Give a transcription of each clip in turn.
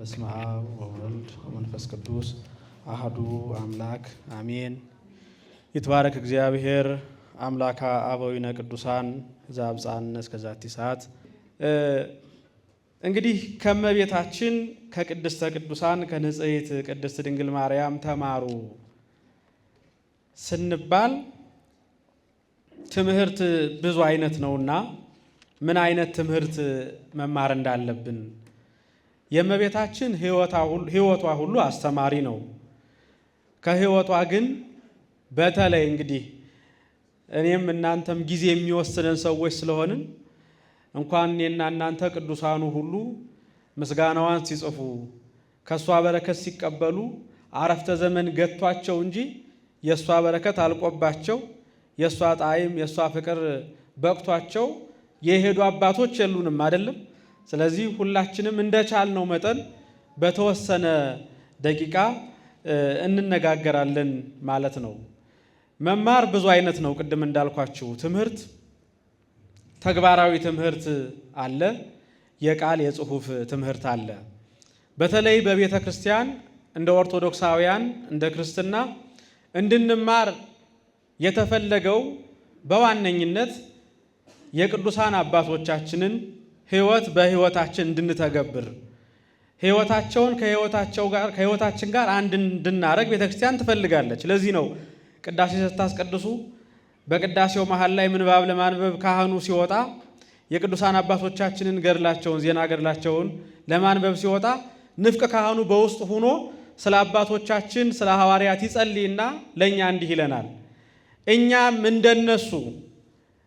በስመ አብ ወወልድ ወመንፈስ ቅዱስ አሐዱ አምላክ አሜን። ይትባረክ እግዚአብሔር አምላከ አበዊነ ቅዱሳን ዘአብጽሐነ እስከዛቲ ሰዓት። እንግዲህ ከመቤታችን ከቅድስተ ቅዱሳን ከንጽሕት ቅድስት ድንግል ማርያም ተማሩ ስንባል ትምህርት ብዙ አይነት ነውና ምን አይነት ትምህርት መማር እንዳለብን የእመቤታችን ሕይወቷ ሁሉ አስተማሪ ነው። ከሕይወቷ ግን በተለይ እንግዲህ እኔም እናንተም ጊዜ የሚወስነን ሰዎች ስለሆንን እንኳን እኔና እናንተ ቅዱሳኑ ሁሉ ምስጋናዋን ሲጽፉ ከሷ በረከት ሲቀበሉ አረፍተ ዘመን ገቷቸው እንጂ የሷ በረከት አልቆባቸው የሷ ጣዕም የሷ ፍቅር በቅቷቸው የሄዱ አባቶች የሉንም አይደለም። ስለዚህ ሁላችንም እንደቻልነው መጠን በተወሰነ ደቂቃ እንነጋገራለን ማለት ነው። መማር ብዙ አይነት ነው። ቅድም እንዳልኳችሁ ትምህርት ተግባራዊ ትምህርት አለ፣ የቃል የጽሑፍ ትምህርት አለ። በተለይ በቤተ ክርስቲያን እንደ ኦርቶዶክሳውያን እንደ ክርስትና እንድንማር የተፈለገው በዋነኝነት የቅዱሳን አባቶቻችንን ሕይወት በሕይወታችን እንድንተገብር ሕይወታቸውን ከሕይወታችን ጋር አንድ እንድናረግ ቤተክርስቲያን ትፈልጋለች። ለዚህ ነው ቅዳሴ ስታስቀድሱ በቅዳሴው መሃል ላይ ምንባብ ለማንበብ ካህኑ ሲወጣ የቅዱሳን አባቶቻችንን ገድላቸውን ዜና ገድላቸውን ለማንበብ ሲወጣ ንፍቅ ካህኑ በውስጥ ሆኖ ስለ አባቶቻችን ስለ ሐዋርያት ይጸልይና ለእኛ እንዲህ ይለናል።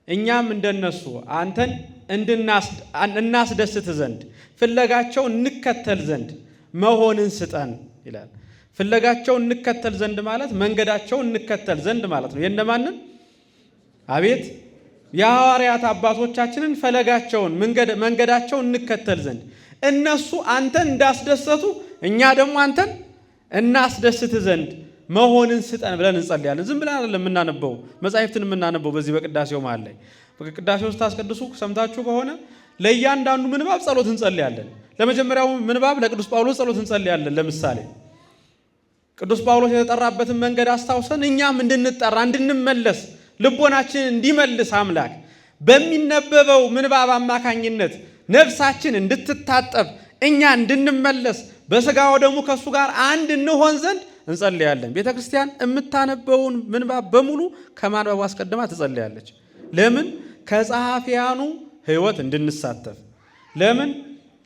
እኛም እንደነሱ አንተን እናስደስት ዘንድ ፍለጋቸው እንከተል ዘንድ መሆንን ስጠን ይላል። ፍለጋቸው እንከተል ዘንድ ማለት መንገዳቸው እንከተል ዘንድ ማለት ነው። የእነማንን? አቤት የሐዋርያት አባቶቻችንን ፈለጋቸውን መንገዳቸውን እንከተል ዘንድ እነሱ አንተን እንዳስደሰቱ እኛ ደግሞ አንተን እናስደስት ዘንድ መሆንን ስጠን ብለን እንጸልያለን። ዝም ብለን አይደለም የምናነበው፣ መጻሕፍትን የምናነበው በዚህ በቅዳሴው መሃል ላይ በቅዳሴው ስታስቀድሱ ሰምታችሁ ከሆነ ለእያንዳንዱ ምንባብ ጸሎት እንጸልያለን። ለመጀመሪያው ምንባብ ለቅዱስ ጳውሎስ ጸሎት እንጸልያለን። ለምሳሌ ቅዱስ ጳውሎስ የተጠራበትን መንገድ አስታውሰን እኛም እንድንጠራ እንድንመለስ ልቦናችንን እንዲመልስ አምላክ በሚነበበው ምንባብ አማካኝነት ነፍሳችን እንድትታጠብ እኛ እንድንመለስ በሥጋው ደግሞ ከእሱ ጋር አንድ እንሆን ዘንድ እንጸልያለን። ቤተ ክርስቲያን የምታነበውን ምንባብ በሙሉ ከማንበቡ አስቀድማ ትጸልያለች። ለምን? ከጸሐፊያኑ ሕይወት እንድንሳተፍ። ለምን?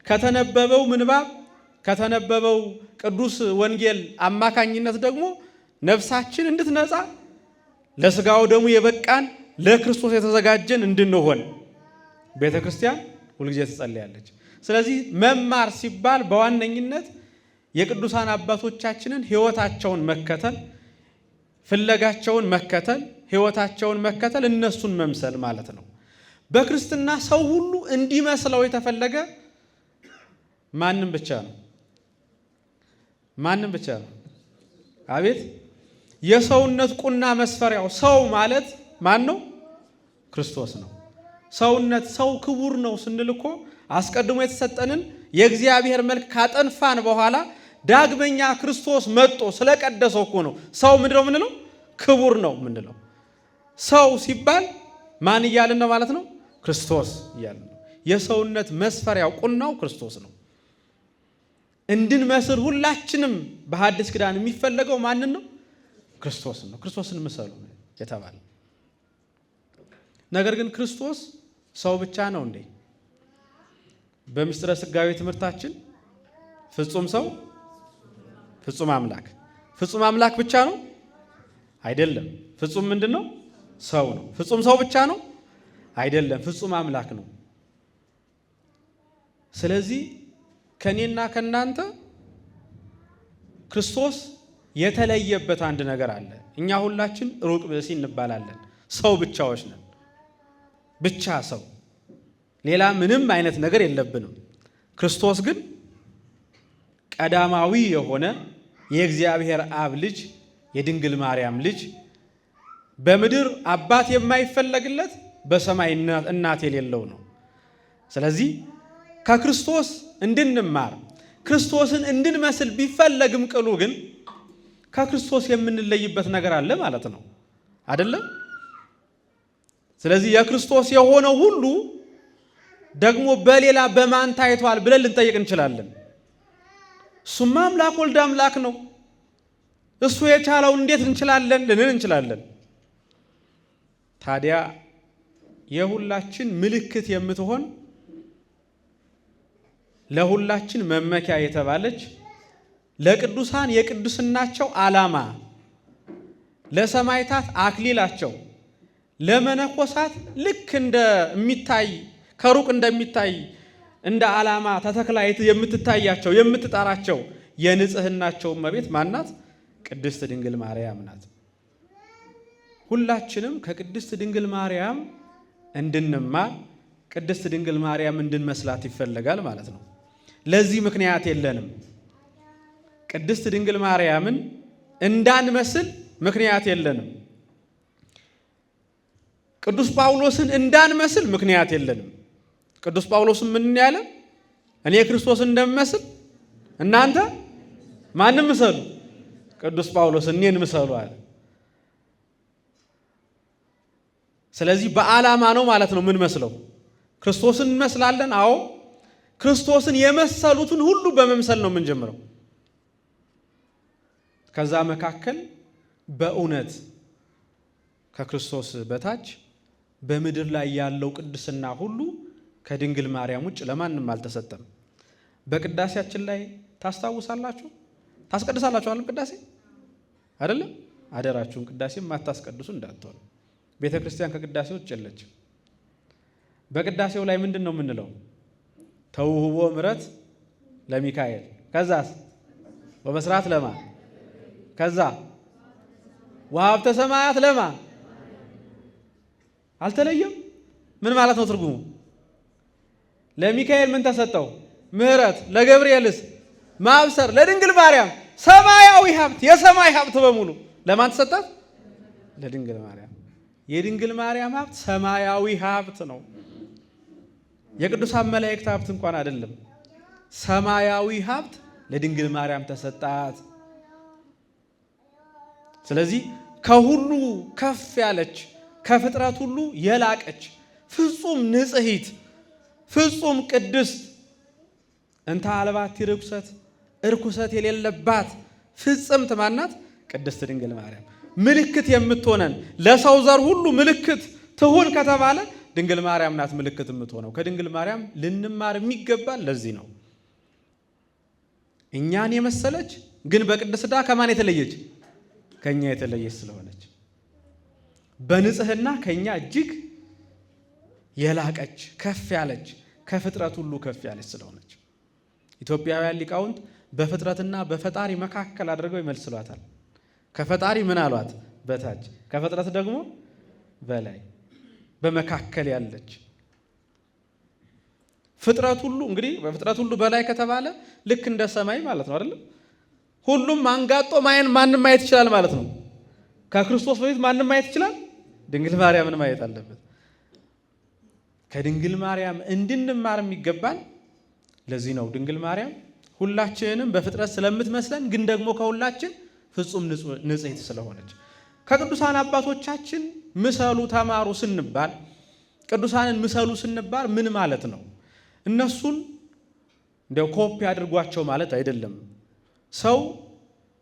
ከተነበበው ምንባብ ከተነበበው ቅዱስ ወንጌል አማካኝነት ደግሞ ነፍሳችን እንድትነጻ ለሥጋው ደግሞ የበቃን ለክርስቶስ የተዘጋጀን እንድንሆን ቤተ ክርስቲያን ሁልጊዜ ትጸልያለች። ስለዚህ መማር ሲባል በዋነኝነት የቅዱሳን አባቶቻችንን ሕይወታቸውን መከተል፣ ፍለጋቸውን መከተል፣ ሕይወታቸውን መከተል፣ እነሱን መምሰል ማለት ነው። በክርስትና ሰው ሁሉ እንዲመስለው የተፈለገ ማንም ብቻ ነው። ማንም ብቻ ነው። አቤት የሰውነት ቁና መስፈሪያው ሰው ማለት ማን ነው? ክርስቶስ ነው። ሰው ክቡር ነው ስንል እኮ አስቀድሞ የተሰጠንን የእግዚአብሔር መልክ ካጠንፋን በኋላ ዳግመኛ ክርስቶስ መጥቶ ስለቀደሰው እኮ ነው ሰው ምንድነው ምንለው? ክቡር ነው ምንለው። ሰው ሲባል ማን እያልን ነው ማለት ነው? ክርስቶስ እያልን ነው። የሰውነት መስፈሪያው ቁናው ክርስቶስ ነው። እንድንመስል ሁላችንም በሐዲስ ኪዳን የሚፈለገው ማንን ነው? ክርስቶስ ነው። ክርስቶስን ምሰሉ የተባለ ነገር ግን ክርስቶስ ሰው ብቻ ነው እንዴ? በምስጢረ ሥጋዌ ትምህርታችን ፍጹም ሰው ፍጹም አምላክ። ፍጹም አምላክ ብቻ ነው አይደለም። ፍጹም ምንድን ነው? ሰው ነው። ፍጹም ሰው ብቻ ነው አይደለም። ፍጹም አምላክ ነው። ስለዚህ ከኔና ከናንተ ክርስቶስ የተለየበት አንድ ነገር አለ። እኛ ሁላችን ሩቅ ብእሲ እንባላለን። ሰው ብቻዎች ነን። ብቻ ሰው፣ ሌላ ምንም አይነት ነገር የለብንም። ክርስቶስ ግን ቀዳማዊ የሆነ የእግዚአብሔር አብ ልጅ የድንግል ማርያም ልጅ በምድር አባት የማይፈለግለት በሰማይ እናት የሌለው ነው። ስለዚህ ከክርስቶስ እንድንማር ክርስቶስን እንድንመስል ቢፈለግም ቅሉ ግን ከክርስቶስ የምንለይበት ነገር አለ ማለት ነው አይደለም? ስለዚህ የክርስቶስ የሆነው ሁሉ ደግሞ በሌላ በማን ታይቷል ብለን ልንጠይቅ እንችላለን። እሱማ አምላክ ወልድ አምላክ ነው፣ እሱ የቻለው እንዴት እንችላለን ልንል እንችላለን። ታዲያ የሁላችን ምልክት የምትሆን ለሁላችን መመኪያ የተባለች ለቅዱሳን የቅዱስናቸው ዓላማ፣ ለሰማዕታት አክሊላቸው፣ ለመነኮሳት ልክ እንደሚታይ ከሩቅ እንደሚታይ እንደ ዓላማ ተተክላ የምትታያቸው የምትጠራቸው የንጽህናቸው እመቤት ማናት? ቅድስት ድንግል ማርያም ናት። ሁላችንም ከቅድስት ድንግል ማርያም እንድንማር ቅድስት ድንግል ማርያም እንድንመስላት ይፈልጋል ማለት ነው። ለዚህ ምክንያት የለንም። ቅድስት ድንግል ማርያምን እንዳንመስል ምክንያት የለንም። ቅዱስ ጳውሎስን እንዳንመስል ምክንያት የለንም። ቅዱስ ጳውሎስን ምን ያለ? እኔ ክርስቶስን እንደምመስል እናንተ ማንም ምሰሉ፣ ቅዱስ ጳውሎስ እኔን ምሰሉ አለ። ስለዚህ በዓላማ ነው ማለት ነው ምን መስለው። ክርስቶስን እንመስላለን። አዎ ክርስቶስን የመሰሉትን ሁሉ በመምሰል ነው የምንጀምረው። ከዛ መካከል በእውነት ከክርስቶስ በታች በምድር ላይ ያለው ቅድስና ሁሉ ከድንግል ማርያም ውጭ ለማንም አልተሰጠም። በቅዳሴያችን ላይ ታስታውሳላችሁ፣ ታስቀድሳላችሁ አለም ቅዳሴ አይደለም? አደራችሁን ቅዳሴ ማታስቀድሱ እንዳትሆኑ። ቤተ ክርስቲያን ከቅዳሴ ውጭ የለችም። በቅዳሴው ላይ ምንድን ነው የምንለው? ተውህቦ ምሕረት ለሚካኤል፣ ከዛስ ወበስራት ለማ፣ ከዛ ወሀብተ ሰማያት ለማ። አልተለየም። ምን ማለት ነው ትርጉሙ? ለሚካኤል ምን ተሰጠው? ምሕረት። ለገብርኤልስ ማብሰር። ለድንግል ማርያም ሰማያዊ ሀብት፣ የሰማይ ሀብት በሙሉ ለማን ተሰጣት? ለድንግል ማርያም። የድንግል ማርያም ሀብት ሰማያዊ ሀብት ነው። የቅዱሳን መላእክት ሀብት እንኳን አይደለም። ሰማያዊ ሀብት ለድንግል ማርያም ተሰጣት። ስለዚህ ከሁሉ ከፍ ያለች ከፍጥረት ሁሉ የላቀች ፍጹም ንጽሕት ፍጹም ቅድስት እንተ አልባቲ ርኩሰት እርኩሰት የሌለባት ፍጽምት ማናት? ቅድስት ድንግል ማርያም። ምልክት የምትሆነን ለሰው ዘር ሁሉ ምልክት ትሁን ከተባለ ድንግል ማርያም ናት ምልክት የምትሆነው። ከድንግል ማርያም ልንማር የሚገባል ለዚህ ነው። እኛን የመሰለች ግን በቅድስና ከማን የተለየች? ከኛ የተለየች ስለሆነች በንጽህና ከኛ እጅግ የላቀች ከፍ ያለች ከፍጥረት ሁሉ ከፍ ያለች ስለሆነች ኢትዮጵያውያን ሊቃውንት በፍጥረትና በፈጣሪ መካከል አድርገው ይመስሏታል። ከፈጣሪ ምን አሏት? በታች፣ ከፍጥረት ደግሞ በላይ በመካከል ያለች። ፍጥረት ሁሉ እንግዲህ በፍጥረት ሁሉ በላይ ከተባለ ልክ እንደ ሰማይ ማለት ነው አይደል? ሁሉም አንጋጦ ማንም ማየት ይችላል ማለት ነው። ከክርስቶስ በፊት ማንም ማየት ይችላል? ድንግል ማርያምን ማየት አለበት። ከድንግል ማርያም እንድንማር የሚገባን ለዚህ ነው። ድንግል ማርያም ሁላችንንም በፍጥረት ስለምትመስለን ግን ደግሞ ከሁላችን ፍጹም ንጽሕት ስለሆነች ከቅዱሳን አባቶቻችን ምሰሉ ተማሩ ስንባል ቅዱሳንን ምሰሉ ስንባል ምን ማለት ነው? እነሱን እንደው ኮፒ አድርጓቸው ማለት አይደለም። ሰው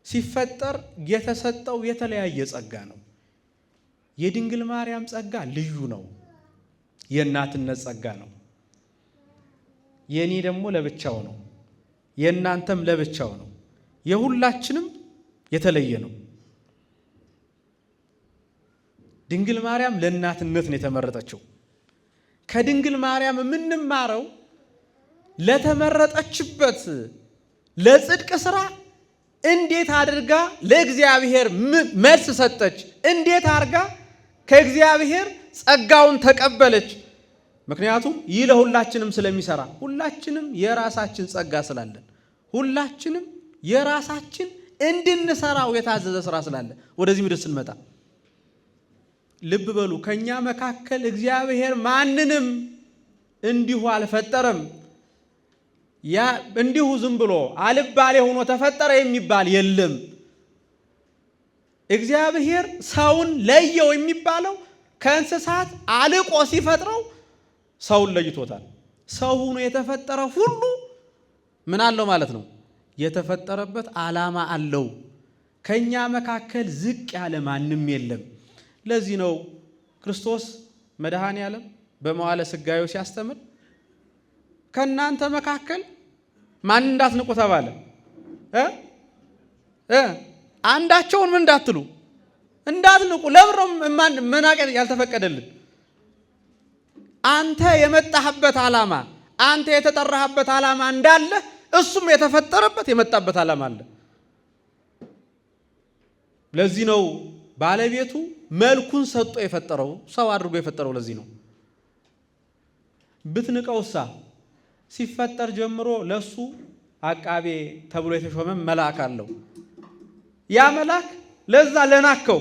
ሲፈጠር የተሰጠው የተለያየ ጸጋ ነው። የድንግል ማርያም ጸጋ ልዩ ነው። የእናትነት ጸጋ ነው። የኔ ደግሞ ለብቻው ነው። የእናንተም ለብቻው ነው። የሁላችንም የተለየ ነው። ድንግል ማርያም ለእናትነት ነው የተመረጠችው። ከድንግል ማርያም የምንማረው ለተመረጠችበት ለጽድቅ ስራ እንዴት አድርጋ ለእግዚአብሔር መልስ ሰጠች፣ እንዴት አድርጋ ከእግዚአብሔር ጸጋውን ተቀበለች። ምክንያቱም ይህ ለሁላችንም ስለሚሰራ፣ ሁላችንም የራሳችን ጸጋ ስላለን፣ ሁላችንም የራሳችን እንድንሰራው የታዘዘ ስራ ስላለ ወደዚህ ምድር ስንመጣ ልብ በሉ፣ ከኛ መካከል እግዚአብሔር ማንንም እንዲሁ አልፈጠረም። ያ እንዲሁ ዝም ብሎ አልባሌ ሆኖ ተፈጠረ የሚባል የለም። እግዚአብሔር ሰውን ለየው የሚባለው ከእንስሳት አልቆ ሲፈጥረው ሰውን ለይቶታል። ሰው ሆኖ የተፈጠረ ሁሉ ምን አለው ማለት ነው? የተፈጠረበት ዓላማ አለው። ከኛ መካከል ዝቅ ያለ ማንም የለም። ለዚህ ነው ክርስቶስ መድኃኔ ዓለም በመዋዕለ ሥጋዌ ሲያስተምር ከእናንተ መካከል ማን እንዳትንቁ ተባለ። አንዳቸውን ምን እንዳትሉ እንዳትንቁ። ለምን መናቅ ያልተፈቀደልን? አንተ የመጣህበት ዓላማ፣ አንተ የተጠራህበት ዓላማ እንዳለ እሱም የተፈጠረበት የመጣበት ዓላማ አለ። ለዚህ ነው ባለቤቱ መልኩን ሰጥቶ የፈጠረው፣ ሰው አድርጎ የፈጠረው። ለዚህ ነው ብትንቀውሳ ሲፈጠር ጀምሮ ለሱ አቃቤ ተብሎ የተሾመ መልአክ አለው። ያ መልአክ ለዛ ለናከው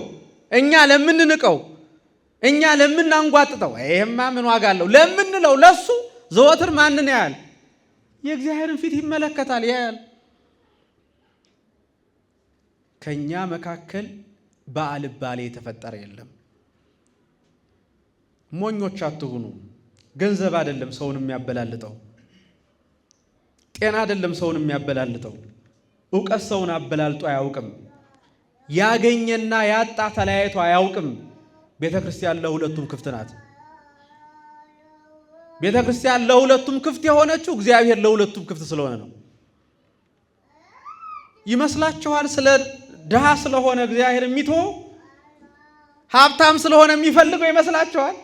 እኛ ለምንንቀው እኛ ለምናንጓጥጠው ይሄማ ምን ዋጋ አለው ለምንለው ለሱ ዘወትር ማንን ያያል? የእግዚአብሔርን ፊት ይመለከታል፣ ያያል። ከኛ መካከል በአልባሌ የተፈጠረ የለም። ሞኞች አትሁኑ። ገንዘብ አይደለም ሰውን የሚያበላልጠው፣ ጤና አይደለም ሰውን የሚያበላልጠው፣ ዕውቀት ሰውን አበላልጦ አያውቅም። ያገኘና ያጣ ተለያይቶ አያውቅም። ቤተ ክርስቲያን ለሁለቱም ክፍት ናት። ቤተ ክርስቲያን ለሁለቱም ክፍት የሆነችው እግዚአብሔር ለሁለቱም ክፍት ስለሆነ ነው። ይመስላችኋል? ስለ ድሃ ስለሆነ እግዚአብሔር የሚተወው ሀብታም ስለሆነ የሚፈልገው ይመስላችኋል?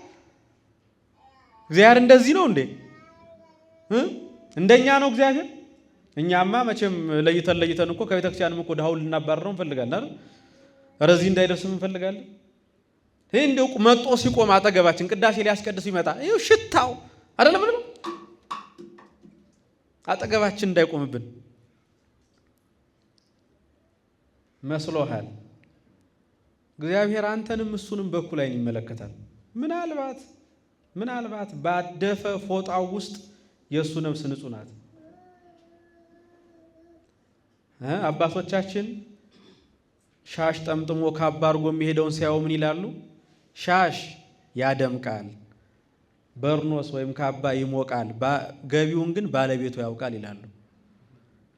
እግዚአብሔር እንደዚህ ነው እንዴ? እንደኛ ነው እግዚአብሔር? እኛማ መቼም ለይተን እኮ ከቤተ ክርስቲያንም እኮ ድሃውን ልናባረረው እንፈልጋለን አይደል? ረዚህ እንዳይደርስም እንፈልጋለን። ይሄ እንደው መጦ ሲቆም አጠገባችን ቅዳሴ ሊያስቀድስ ይመጣ ይሄው ሽታው አይደለም ነው አጠገባችን እንዳይቆምብን መስሎሃል? እግዚአብሔር አንተንም እሱንም በኩል አይን ይመለከታል። ምናልባት ባደፈ ፎጣው ውስጥ የእሱ ነፍስ ንጹህ ናት። አባቶቻችን ሻሽ ጠምጥሞ ካባ አድርጎ የሚሄደውን ሲያዩ ምን ይላሉ? ሻሽ ያደምቃል፣ በርኖስ ወይም ካባ ይሞቃል፣ ገቢውን ግን ባለቤቱ ያውቃል ይላሉ።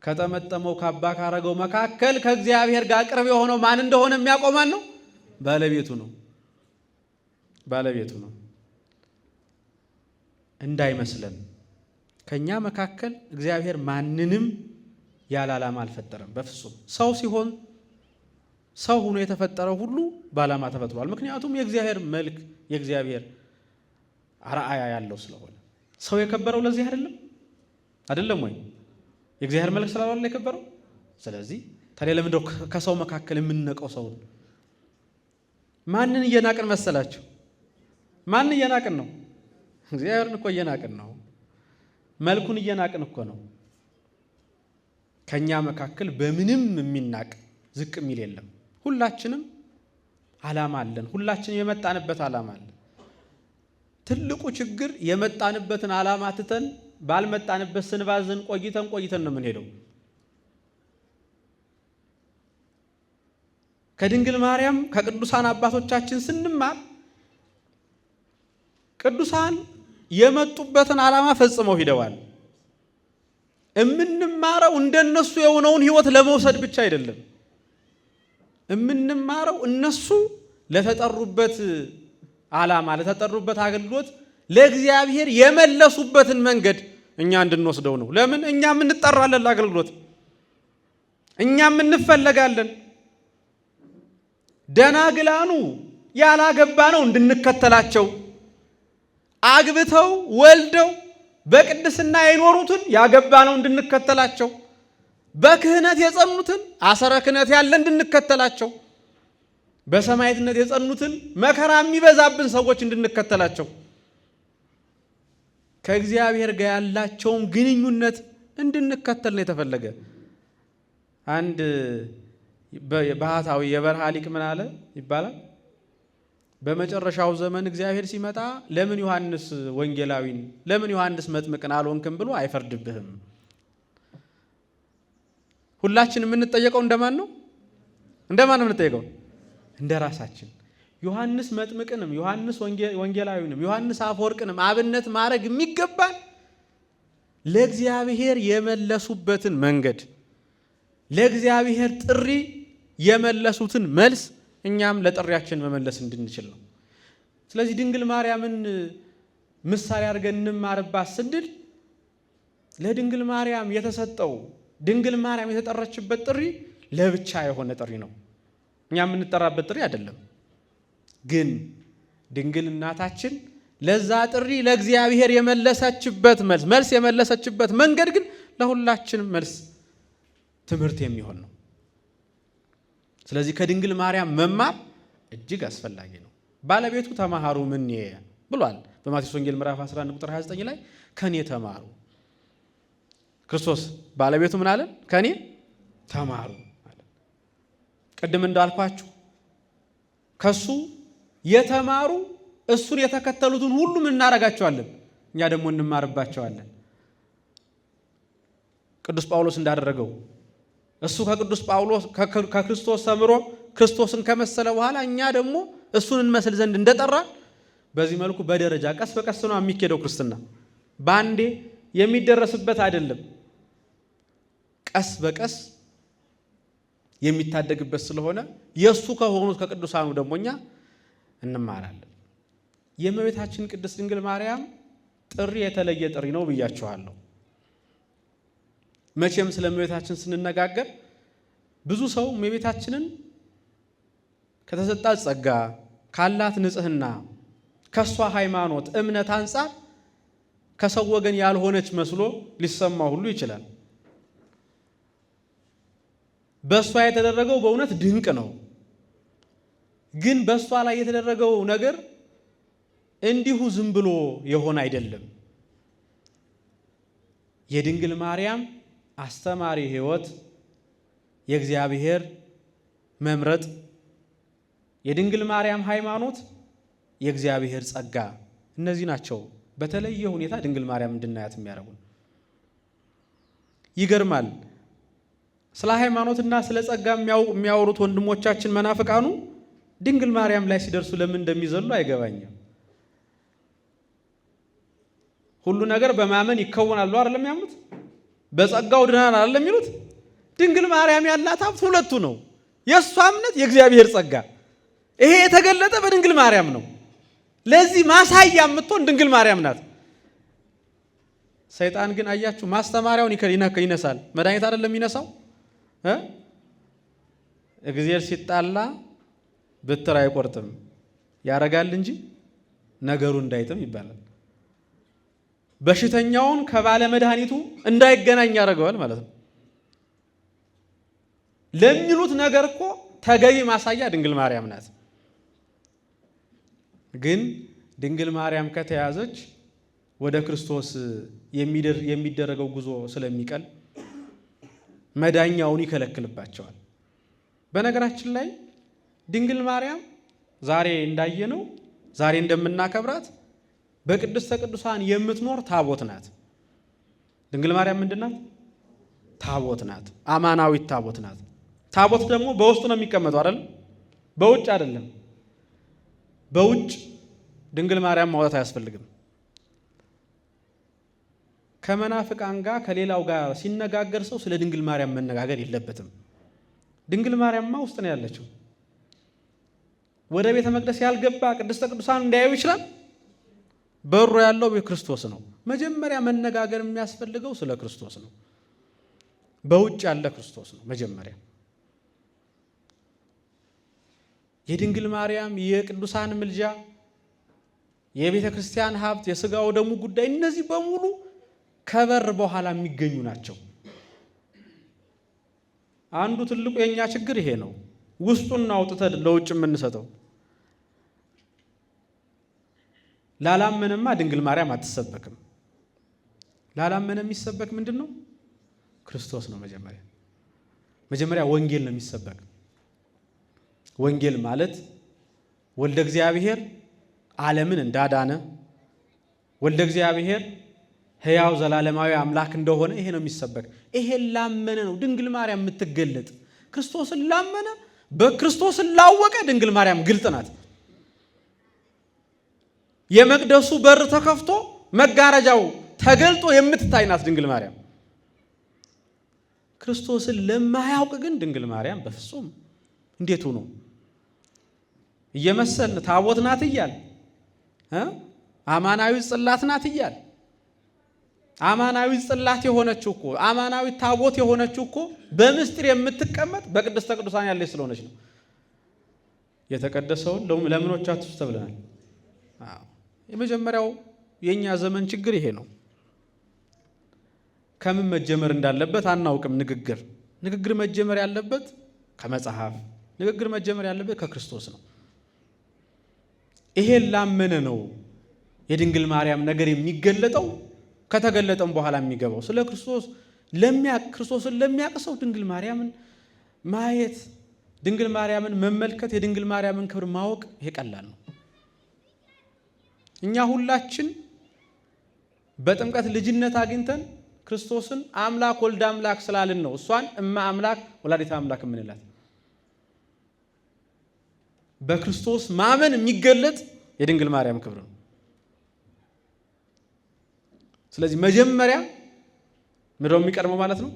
ከጠመጠመው ካባ ካረገው መካከል ከእግዚአብሔር ጋር ቅርብ የሆነው ማን እንደሆነ የሚያውቀው ማን ነው? ባለቤቱ ነው። እንዳይመስለን ከኛ መካከል እግዚአብሔር ማንንም ያለ ዓላማ አልፈጠረም በፍጹም። ሰው ሆኖ የተፈጠረው ሁሉ በዓላማ ተፈጥሯል። ምክንያቱም የእግዚአብሔር መልክ የእግዚአብሔር አርአያ ያለው ስለሆነ። ሰው የከበረው ለዚህ አይደለም ወይ? የእግዚአብሔር መልክ ስላለው የከበረው። ስለዚህ ታዲያ ለምንድነው ከሰው መካከል የምንነቀው? ሰውን ማንን እየናቅን መሰላችሁ? ማንን እየናቅን ነው? እግዚአብሔርን እኮ እየናቅን ነው። መልኩን እየናቅን እኮ ነው። ከኛ መካከል በምንም የሚናቅ ዝቅ የሚል የለም። ሁላችንም ዓላማ አለን። ሁላችንም የመጣንበት ዓላማ አለ። ትልቁ ችግር የመጣንበትን ዓላማ ትተን ባልመጣንበት ስንባዝን ቆይተን ነው የምንሄደው። ከድንግል ማርያም ከቅዱሳን አባቶቻችን ስንማር ቅዱሳን የመጡበትን ዓላማ ፈጽመው ሂደዋል። እምንማረው እንደነሱ የሆነውን ሕይወት ለመውሰድ ብቻ አይደለም። እምንማረው እነሱ ለተጠሩበት ዓላማ ለተጠሩበት አገልግሎት ለእግዚአብሔር የመለሱበትን መንገድ እኛ እንድንወስደው ነው። ለምን? እኛም እንጠራለን ለአገልግሎት፣ እኛም እንፈለጋለን። ደናግላኑ ያላገባ ነው እንድንከተላቸው፣ አግብተው ወልደው በቅድስና የኖሩትን ያገባ ነው እንድንከተላቸው፣ በክህነት የጸኑትን አሰረ ክህነት ያለ እንድንከተላቸው፣ በሰማዕትነት የጸኑትን መከራ የሚበዛብን ሰዎች እንድንከተላቸው፣ ከእግዚአብሔር ጋር ያላቸውን ግንኙነት እንድንከተል ነው የተፈለገ። አንድ ባህታዊ የበረሃ ሊቅ ምን አለ ይባላል? በመጨረሻው ዘመን እግዚአብሔር ሲመጣ ለምን ዮሐንስ ወንጌላዊን ለምን ዮሐንስ መጥምቅን አልሆንክም ብሎ አይፈርድብህም። ሁላችን የምንጠየቀው እንደማን ነው? እንደማን ነው የምንጠየቀው? እንደ ራሳችን። ዮሐንስ መጥምቅንም ዮሐንስ ወንጌላዊንም ዮሐንስ አፈወርቅንም አብነት ማድረግ የሚገባን ለእግዚአብሔር የመለሱበትን መንገድ፣ ለእግዚአብሔር ጥሪ የመለሱትን መልስ እኛም ለጥሪያችን መመለስ እንድንችል ነው። ስለዚህ ድንግል ማርያምን ምሳሌ አድርገን እንማርባት ስንል ለድንግል ማርያም የተሰጠው ድንግል ማርያም የተጠራችበት ጥሪ ለብቻ የሆነ ጥሪ ነው። እኛ የምንጠራበት ጥሪ አይደለም። ግን ድንግል እናታችን ለዛ ጥሪ ለእግዚአብሔር የመለሰችበት መልስ የመለሰችበት መንገድ ግን ለሁላችንም መልስ ትምህርት የሚሆን ነው። ስለዚህ ከድንግል ማርያም መማር እጅግ አስፈላጊ ነው። ባለቤቱ ተማሃሩ ምን ብሏል በማቴዎስ ወንጌል ምዕራፍ 11 ቁጥር 29 ላይ ከኔ ተማሩ። ክርስቶስ ባለቤቱ ምን አለ? ከኔ ተማሩ አለ። ቅድም እንዳልኳችሁ ከሱ የተማሩ እሱን የተከተሉትን ሁሉ ምን እናደርጋቸዋለን? እኛ ደግሞ እንማርባቸዋለን። ቅዱስ ጳውሎስ እንዳደረገው እሱ ከክርስቶስ ተምሮ ክርስቶስን ከመሰለ በኋላ እኛ ደግሞ እሱን እንመስል ዘንድ እንደጠራ በዚህ መልኩ በደረጃ ቀስ በቀስ ነው የሚኬደው። ክርስትና ባንዴ የሚደረስበት አይደለም። ቀስ በቀስ የሚታደግበት ስለሆነ የሱ ከሆኑት ከቅዱሳኑ ደግሞ እኛ እንማራለን። የእመቤታችን ቅድስት ድንግል ማርያም ጥሪ የተለየ ጥሪ ነው ብያችኋለሁ። መቼም ስለ እመቤታችን ስንነጋገር ብዙ ሰው እመቤታችንን ከተሰጣት ጸጋ፣ ካላት ንጽህና፣ ከሷ ሃይማኖት እምነት አንጻር ከሰው ወገን ያልሆነች መስሎ ሊሰማው ሁሉ ይችላል። በሷ የተደረገው በእውነት ድንቅ ነው። ግን በሷ ላይ የተደረገው ነገር እንዲሁ ዝም ብሎ የሆነ አይደለም። የድንግል ማርያም አስተማሪ ሕይወት፣ የእግዚአብሔር መምረጥ፣ የድንግል ማርያም ሃይማኖት፣ የእግዚአብሔር ጸጋ፣ እነዚህ ናቸው በተለየ ሁኔታ ድንግል ማርያም እንድናያት የሚያደርጉን። ይገርማል። ስለ ሃይማኖትና ስለ ጸጋ የሚያወሩት ወንድሞቻችን መናፍቃኑ ድንግል ማርያም ላይ ሲደርሱ ለምን እንደሚዘሉ አይገባኝም። ሁሉ ነገር በማመን ይከወናል አይደለም ያሉት? በጸጋው ድናን አይደለም የሚሉት? ድንግል ማርያም ያላት ሀብት ሁለቱ ነው። የእሷ እምነት፣ የእግዚአብሔር ጸጋ። ይሄ የተገለጠ በድንግል ማርያም ነው። ለዚህ ማሳያ የምትሆን ድንግል ማርያም ናት። ሰይጣን ግን አያችሁ ማስተማሪያውን ይነሳል። መድኃኒት አይደለም ይነሳው። እግዚአብሔር ሲጣላ ብትር አይቆርጥም ያረጋል እንጂ ነገሩ እንዳይጥም ይባላል። በሽተኛውን ከባለ መድኃኒቱ እንዳይገናኝ ያደርገዋል ማለት ነው። ለሚሉት ነገር እኮ ተገቢ ማሳያ ድንግል ማርያም ናት። ግን ድንግል ማርያም ከተያዘች ወደ ክርስቶስ የሚደረገው ጉዞ ስለሚቀል መዳኛውን ይከለክልባቸዋል። በነገራችን ላይ ድንግል ማርያም ዛሬ እንዳየነው ዛሬ እንደምናከብራት በቅድስተ ቅዱሳን የምትኖር ታቦት ናት። ድንግል ማርያም ምንድን ናት? ታቦት ናት። አማናዊት ታቦት ናት። ታቦት ደግሞ በውስጡ ነው የሚቀመጠው አይደል? በውጭ አይደለም። በውጭ ድንግል ማርያም ማውጣት አያስፈልግም። ከመናፍቃን ጋር ከሌላው ጋር ሲነጋገር ሰው ስለ ድንግል ማርያም መነጋገር የለበትም። ድንግል ማርያምማ ውስጥ ነው ያለችው። ወደ ቤተ መቅደስ ያልገባ ቅድስተ ቅዱሳን እንዳያዩ ይችላል። በሩ ያለው በክርስቶስ ነው። መጀመሪያ መነጋገር የሚያስፈልገው ስለ ክርስቶስ ነው። በውጭ ያለ ክርስቶስ ነው መጀመሪያ። የድንግል ማርያም የቅዱሳን ምልጃ፣ የቤተ ክርስቲያን ሀብት፣ የሥጋው ደሙ ጉዳይ እነዚህ በሙሉ ከበር በኋላ የሚገኙ ናቸው። አንዱ ትልቁ የኛ ችግር ይሄ ነው። ውስጡን አውጥተን ለውጭ የምንሰጠው። ላላመነማ ድንግል ማርያም አትሰበክም። ላላመነ የሚሰበክ ምንድን ነው? ክርስቶስ ነው። መጀመሪያ ወንጌል ነው የሚሰበክ። ወንጌል ማለት ወልደ እግዚአብሔር ዓለምን እንዳዳነ፣ ወልደ እግዚአብሔር ሕያው ዘላለማዊ አምላክ እንደሆነ ይሄ ነው የሚሰበክ። ይሄን ላመነ ነው ድንግል ማርያም የምትገለጥ። ክርስቶስን ላመነ በክርስቶስን ላወቀ ድንግል ማርያም ግልጥ ናት። የመቅደሱ በር ተከፍቶ መጋረጃው ተገልጦ የምትታይ ናት ድንግል ማርያም። ክርስቶስን ለማያውቅ ግን ድንግል ማርያም በፍጹም እንዴት ሆኖ እየመሰልን ታቦት ናት እያል አማናዊ ጽላት ናት እያል አማናዊ ጽላት የሆነችው እኮ አማናዊ ታቦት የሆነችው እኮ በምስጢር የምትቀመጥ በቅድስተ ቅዱሳን ያለች ስለሆነች ነው። የተቀደሰውን ለምኖች አትስቱ ተብለናል። የመጀመሪያው የኛ ዘመን ችግር ይሄ ነው። ከምን መጀመር እንዳለበት አናውቅም። ንግግር መጀመር ያለበት ከመጽሐፍ፣ ንግግር መጀመር ያለበት ከክርስቶስ ነው። ይሄን ላመነ ነው የድንግል ማርያም ነገር የሚገለጠው። ከተገለጠም በኋላ የሚገባው ስለ ክርስቶስን ለሚያውቅ ሰው ድንግል ማርያምን ማየት፣ ድንግል ማርያምን መመልከት፣ የድንግል ማርያምን ክብር ማወቅ ይሄ ቀላል ነው። እኛ ሁላችን በጥምቀት ልጅነት አግኝተን ክርስቶስን አምላክ ወልድ አምላክ ስላልን ነው እሷን እማ አምላክ ወላዲተ አምላክ የምንላት። በክርስቶስ ማመን የሚገለጥ የድንግል ማርያም ክብር ነው። ስለዚህ መጀመሪያ ምንድነው የሚቀድመው ማለት ነው?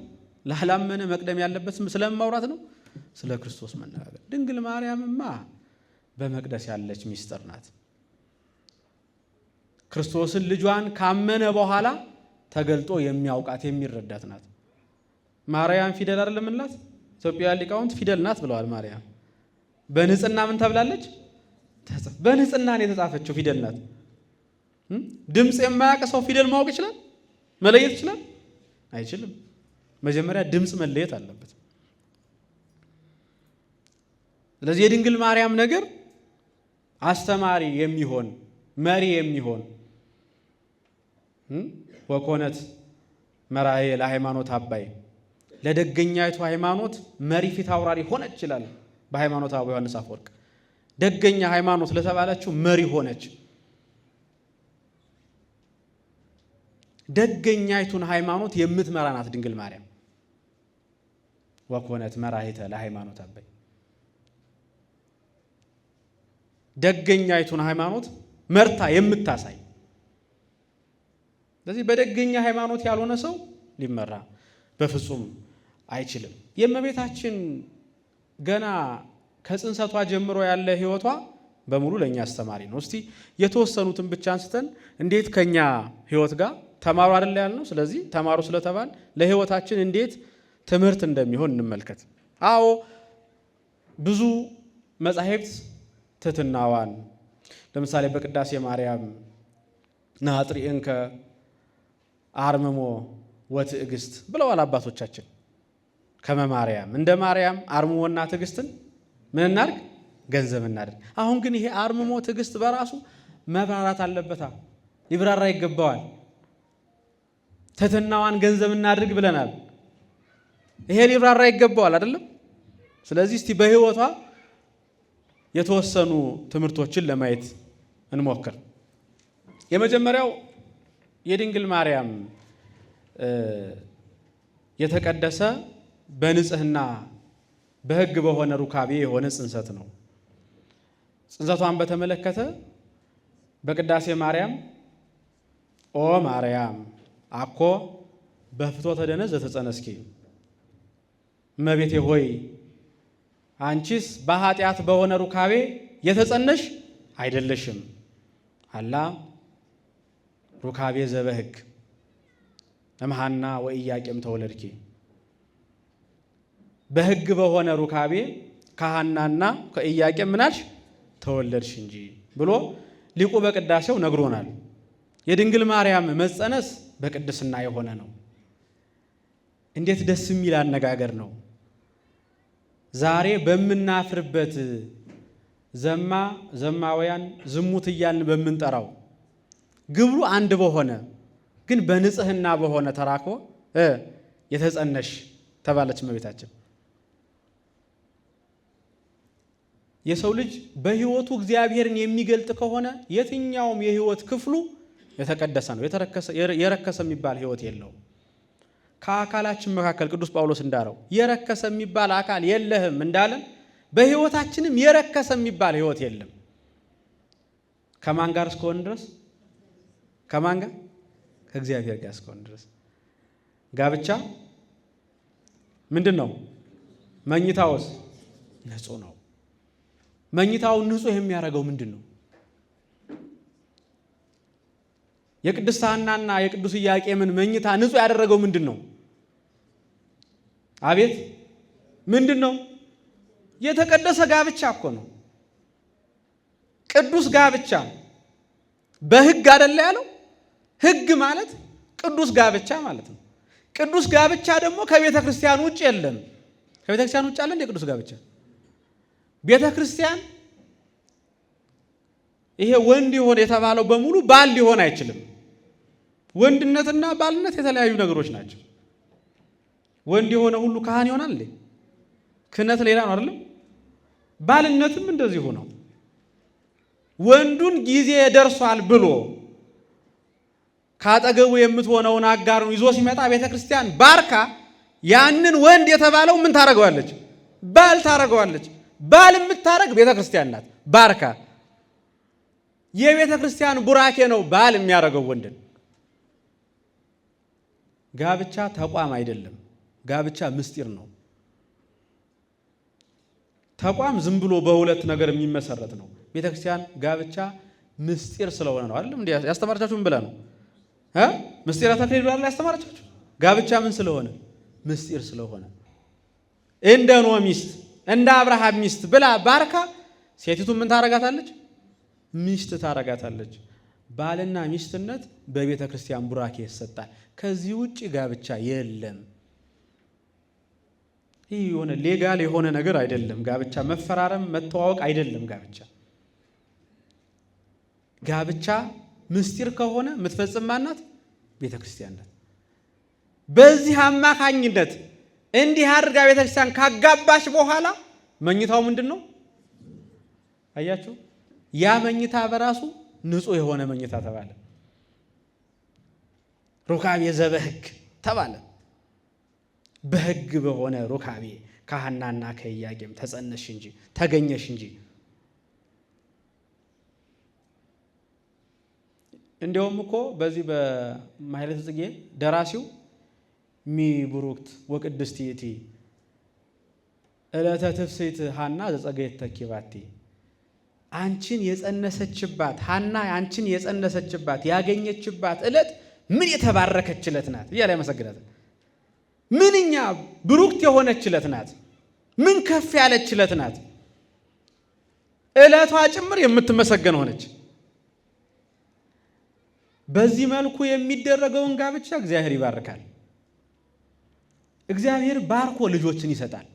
ላላመነ መቅደም ያለበት ስለማውራት ነው፣ ስለ ክርስቶስ መነጋገር። ድንግል ማርያምማ በመቅደስ ያለች ሚስጥር ናት። ክርስቶስን ልጇን ካመነ በኋላ ተገልጦ የሚያውቃት የሚረዳት ናት። ማርያም ፊደል አይደለም እንላት? ኢትዮጵያውያን ሊቃውንት ፊደል ናት ብለዋል። ማርያም በንጽህና ምን ተብላለች? በንጽህና ነው የተጻፈችው፣ ፊደል ናት። ድምፅ የማያውቅ ሰው ፊደል ማወቅ ይችላል? መለየት ይችላል? አይችልም። መጀመሪያ ድምፅ መለየት አለበት። ስለዚህ የድንግል ማርያም ነገር አስተማሪ የሚሆን መሪ የሚሆን ወኮነት መራሄ ለሃይማኖት አባይ ለደገኛይቱ ሃይማኖት መሪ ፊት አውራሪ ሆነች ይችላል በሃይማኖት አበው ዮሐንስ አፈወርቅ። ደገኛ ሃይማኖት ለተባለችው መሪ ሆነች። ደገኛይቱን ሃይማኖት የምትመራ ናት ድንግል ማርያም። ወኮነት መራሄተ ለሃይማኖት አባይ ደገኛይቱን ሃይማኖት መርታ የምታሳይ። ስለዚህ በደገኛ ሃይማኖት ያልሆነ ሰው ሊመራ በፍጹም አይችልም። የእመቤታችን ገና ከጽንሰቷ ጀምሮ ያለ ህይወቷ በሙሉ ለኛ አስተማሪ ነው። እስቲ የተወሰኑትን ብቻ አንስተን እንዴት ከኛ ህይወት ጋር ተማሩ አይደል ያልነው? ስለዚህ ተማሩ ስለተባል ለህይወታችን እንዴት ትምህርት እንደሚሆን እንመልከት። አዎ ብዙ መጻሕፍት ትሕትናዋን ለምሳሌ በቅዳሴ ማርያም ናጥሪእንከ አርምሞ ወትዕግስት ብለዋል አባቶቻችን። ከመ ማርያም እንደ ማርያም አርምሞና ትዕግስትን ምን እናድርግ? ገንዘብ እናድርግ። አሁን ግን ይሄ አርምሞ ትዕግስት በራሱ መብራራት አለበታ፣ ሊብራራ ይገባዋል። ትሕትናዋን ገንዘብ እናድርግ ብለናል። ይሄ ሊብራራ ይገባዋል አይደለም? ስለዚህ እስቲ በህይወቷ የተወሰኑ ትምህርቶችን ለማየት እንሞክር። የመጀመሪያው የድንግል ማርያም የተቀደሰ በንጽህና በሕግ በሆነ ሩካቤ የሆነ ጽንሰት ነው። ጽንሰቷን በተመለከተ በቅዳሴ ማርያም ኦ ማርያም አኮ በፍትወተ ደነዝ ዘተጸነስኪ፣ እመቤቴ ሆይ አንቺስ በኃጢአት በሆነ ሩካቤ የተጸነሽ አይደለሽም፣ አላ ሩካቤ ዘበሕግ እምሃና ወኢያቄም ተወለድኪ፣ በሕግ በሆነ ሩካቤ ከሐናና ከኢያቄም ምናልሽ ተወለድሽ እንጂ ብሎ ሊቁ በቅዳሴው ነግሮናል። የድንግል ማርያም መጸነስ በቅድስና የሆነ ነው። እንዴት ደስ የሚል አነጋገር ነው! ዛሬ በምናፍርበት ዘማውያን ዝሙት እያልን በምንጠራው ግብሩ አንድ በሆነ ግን በንጽህና በሆነ ተራክቦ የተጸነሽ ተባለች እመቤታችን። የሰው ልጅ በሕይወቱ እግዚአብሔርን የሚገልጥ ከሆነ የትኛውም የሕይወት ክፍሉ የተቀደሰ ነው። የረከሰ የሚባል ሕይወት የለውም። ከአካላችን መካከል ቅዱስ ጳውሎስ እንዳለው የረከሰ የሚባል አካል የለህም እንዳለን በሕይወታችንም የረከሰ የሚባል ሕይወት የለም። ከማን ጋር እስከሆን ድረስ? ከማን ጋር? ከእግዚአብሔር ጋር እስከሆን ድረስ። ጋብቻ ምንድን ነው? መኝታውስ ንጹሕ ነው። መኝታውን ንጹሕ የሚያደርገው ምንድን ነው? የቅድስት ሐናና የቅዱስ ኢያቄምን መኝታ ንጹሕ ያደረገው ምንድን ነው? አቤት ምንድን ነው? የተቀደሰ ጋብቻ እኮ ነው። ቅዱስ ጋብቻ በሕግ አይደለ ያለው? ሕግ ማለት ቅዱስ ጋብቻ ማለት ነው። ቅዱስ ጋብቻ ደግሞ ከቤተ ክርስቲያን ውጭ የለም። ከቤተ ክርስቲያን ውጭ አለ እንደ ቅዱስ ጋብቻ? ቤተ ክርስቲያን ይሄ ወንድ ይሆን የተባለው በሙሉ ባል ሊሆን አይችልም። ወንድነትና ባልነት የተለያዩ ነገሮች ናቸው። ወንድ የሆነ ሁሉ ካህን ይሆናል እንዴ? ክህነት ሌላ ነው አይደለም? ባልነትም እንደዚሁ ነው። ወንዱን ጊዜ ደርሷል ብሎ ካጠገቡ የምትሆነውን አጋሩን ይዞ ሲመጣ ቤተ ክርስቲያን ባርካ ያንን ወንድ የተባለው ምን ታረገዋለች? ባል ታረገዋለች። ባል የምታረግ ቤተ ክርስቲያን ናት። ባርካ የቤተ ክርስቲያን ቡራኬ ነው ባል የሚያደርገው ወንድን። ጋብቻ ተቋም አይደለም። ጋብቻ ምስጢር ነው። ተቋም ዝም ብሎ በሁለት ነገር የሚመሰረት ነው። ቤተ ክርስቲያን ጋብቻ ምስጢር ስለሆነ ነው አይደለም እንዴ? ያስተማረቻችሁ ምን ብላ ነው? ምስጢረ ተክሊል ብላ ያስተማረቻችሁ። ጋብቻ ምን ስለሆነ? ምስጢር ስለሆነ። እንደ ኖህ ሚስት እንደ አብርሃም ሚስት ብላ ባርካ ሴቲቱ ምን ታረጋታለች? ሚስት ታረጋታለች። ባልና ሚስትነት በቤተ ክርስቲያን ቡራኬ ይሰጣል። ከዚህ ውጭ ጋብቻ የለም። ይህ የሆነ ሌጋል የሆነ ነገር አይደለም። ጋብቻ መፈራረም መተዋወቅ አይደለም። ጋብቻ ምስጢር ከሆነ የምትፈጽም ማናት? ቤተ ክርስቲያን ናት። በዚህ አማካኝነት እንዲህ አድርጋ ቤተ ክርስቲያን ካጋባች በኋላ መኝታው ምንድን ነው? አያችሁ? ያ መኝታ በራሱ ንጹሕ የሆነ መኝታ ተባለ። ሩካቤ ዘበሕግ ተባለ። በሕግ በሆነ ሩካቤ ከሐናና ከኢያቄም ተጸነሽ እንጂ ተገኘሽ እንጂ። እንዲያውም እኮ በዚህ በማኅሌተ ጽጌ ደራሲው ሚቡሩክት ወቅድስት ይእቲ ዕለተ ትፍሥሕት ሐና ዘጸገየት ተኪባቲ፣ አንቺን የጸነሰችባት ሐና አንቺን የጸነሰችባት ያገኘችባት ዕለት ምን የተባረከች ዕለት ናት እያለ ያመሰግናታል። ምንኛ ብሩክት የሆነች ዕለት ናት። ምን ከፍ ያለች ዕለት ናት። ዕለቷ ጭምር የምትመሰገን ሆነች። በዚህ መልኩ የሚደረገውን ጋብቻ እግዚአብሔር ይባርካል። እግዚአብሔር ባርኮ ልጆችን ይሰጣል።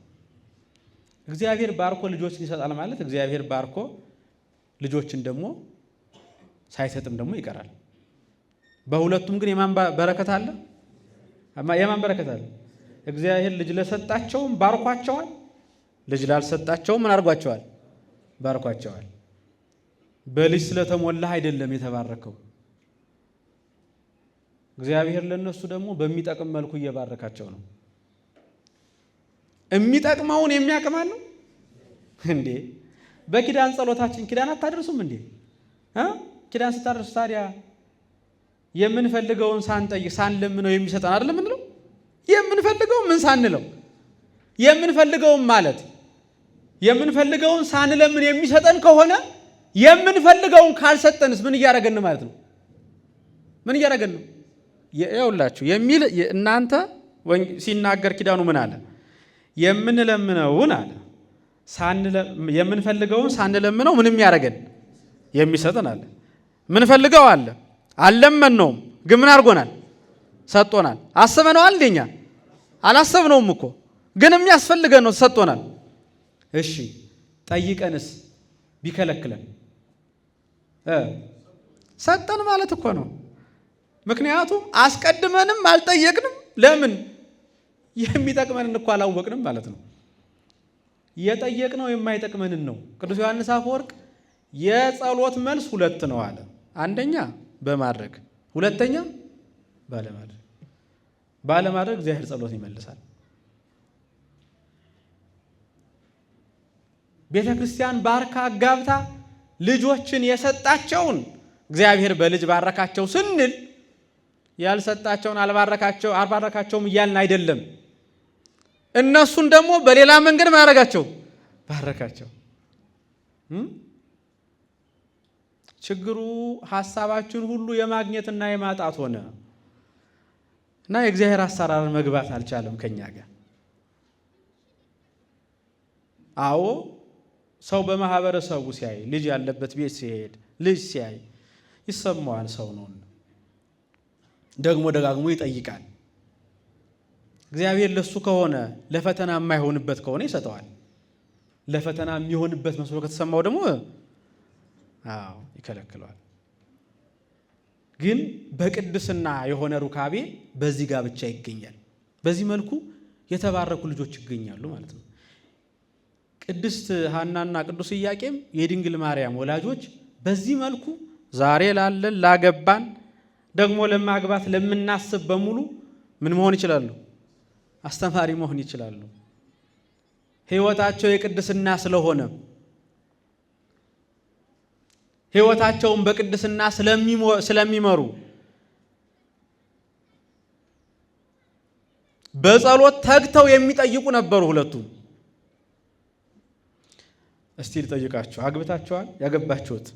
እግዚአብሔር ባርኮ ልጆችን ይሰጣል ማለት እግዚአብሔር ባርኮ ልጆችን ደግሞ ሳይሰጥም ደግሞ ይቀራል። በሁለቱም ግን የማን በረከት አለ? የማን በረከት አለ? እግዚአብሔር ልጅ ለሰጣቸውም ባርኳቸዋል፣ ልጅ ላልሰጣቸውም ምን አድርጓቸዋል? ባርኳቸዋል። በልጅ ስለተሞላህ አይደለም የተባረከው። እግዚአብሔር ለነሱ ደግሞ በሚጠቅም መልኩ እየባረካቸው ነው። የሚጠቅመውን የሚያቅማል ነው እንዴ? በኪዳን ጸሎታችን ኪዳን አታደርሱም እንዴ? ኪዳን ስታደርሱ ታዲያ የምንፈልገውን ሳንጠይቅ ሳንለምነው የሚሰጠን አይደለም እንለው? የምንፈልገውን ምን ሳንለው የምንፈልገውን ማለት የምንፈልገውን ሳንለምን የሚሰጠን ከሆነ የምንፈልገውን ካልሰጠንስ ምን እያደረገን ማለት ነው? ምን እያደረገን ነው? ይኸውላችሁ የሚል እናንተ ሲናገር ኪዳኑ ምን አለ? የምንለምነውን አለ የምንፈልገውን ሳንለምነው ምንም ያደረገን የሚሰጠን አለ። ምንፈልገው አለ አልለመነውም፣ ግን ምን አድርጎናል? ሰጥቶናል። አስበነዋል? እንደኛ አላሰብነውም እኮ ግን የሚያስፈልገን ነው፣ ሰጥቶናል። እሺ ጠይቀንስ ቢከለክለን ሰጠን ማለት እኮ ነው። ምክንያቱም አስቀድመንም አልጠየቅንም። ለምን? የሚጠቅመንን እኮ አላወቅንም ማለት ነው። የጠየቅነው የማይጠቅመንን ነው። ቅዱስ ዮሐንስ አፈወርቅ የጸሎት መልስ ሁለት ነው አለ። አንደኛ በማድረግ ሁለተኛ ባለማድረግ እግዚአብሔር ጸሎት ይመልሳል። ቤተ ክርስቲያን ባርካ አጋብታ ልጆችን የሰጣቸውን እግዚአብሔር በልጅ ባረካቸው ስንል ያልሰጣቸውን አልባረካቸውም እያልን አይደለም። እነሱን ደግሞ በሌላ መንገድ ማረጋቸው ባረካቸው። ችግሩ ሐሳባችን ሁሉ የማግኘትና የማጣት ሆነ እና የእግዚአብሔር አሰራር መግባት አልቻለም ከኛ ጋር። አዎ ሰው በማህበረሰቡ ሲያይ ልጅ ያለበት ቤት ሲሄድ ልጅ ሲያይ ይሰማዋል። ሰው ነው ደግሞ ደጋግሞ ይጠይቃል። እግዚአብሔር ለሱ ከሆነ ለፈተና የማይሆንበት ከሆነ ይሰጠዋል። ለፈተና የሚሆንበት መስሎ ከተሰማው ደግሞ ይከለክለዋል። ግን በቅድስና የሆነ ሩካቤ በዚህ ጋር ብቻ ይገኛል። በዚህ መልኩ የተባረኩ ልጆች ይገኛሉ ማለት ነው። ቅድስት ሐናና ቅዱስ ኢያቄም የድንግል ማርያም ወላጆች በዚህ መልኩ ዛሬ ላለን ላገባን ደግሞ ለማግባት ለምናስብ በሙሉ ምን መሆን ይችላሉ? አስተማሪ መሆን ይችላሉ። ሕይወታቸው የቅድስና ስለሆነ ሕይወታቸውን በቅድስና ስለሚመሩ በጸሎት ተግተው የሚጠይቁ ነበሩ ሁለቱም። እስቲ ልጠይቃችሁ፣ አግብታችኋል? ያገባችሁት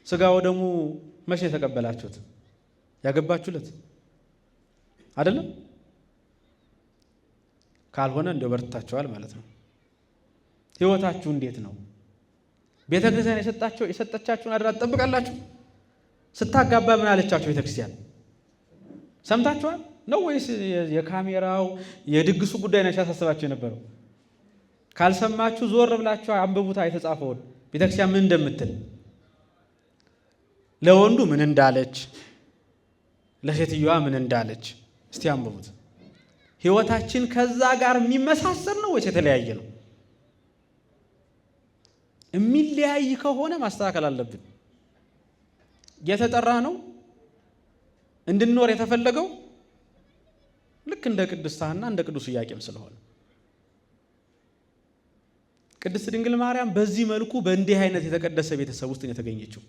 ስጋው ደግሞ መቼ የተቀበላችሁት? ያገባችሁለት አይደለም? ካልሆነ እንደው በርታችኋል ማለት ነው። ሕይወታችሁ እንዴት ነው? ቤተ ክርስቲያን የሰጠቻችሁን አደራ ትጠብቃላችሁ? ስታጋባ ምን አለቻችሁ ቤተ ክርስቲያን? ሰምታችኋል ነው ወይስ የካሜራው የድግሱ ጉዳይ ነው ሲያሳስባችሁ የነበረው? ካልሰማችሁ ዞር ብላችሁ አንብቡታ የተጻፈውን ቤተ ክርስቲያን ምን እንደምትል፣ ለወንዱ ምን እንዳለች፣ ለሴትዮዋ ምን እንዳለች እስቲ አንብቡት። ሕይወታችን ከዛ ጋር የሚመሳሰል ነው ወይስ የተለያየ ነው? የሚለያይ ከሆነ ማስተካከል አለብን። የተጠራ ነው እንድንኖር የተፈለገው ልክ እንደ ቅድስት ሐና እንደ ቅዱስ ኢያቄም ስለሆነ ቅድስት ድንግል ማርያም በዚህ መልኩ በእንዲህ አይነት የተቀደሰ ቤተሰብ ውስጥ ነው የተገኘችው።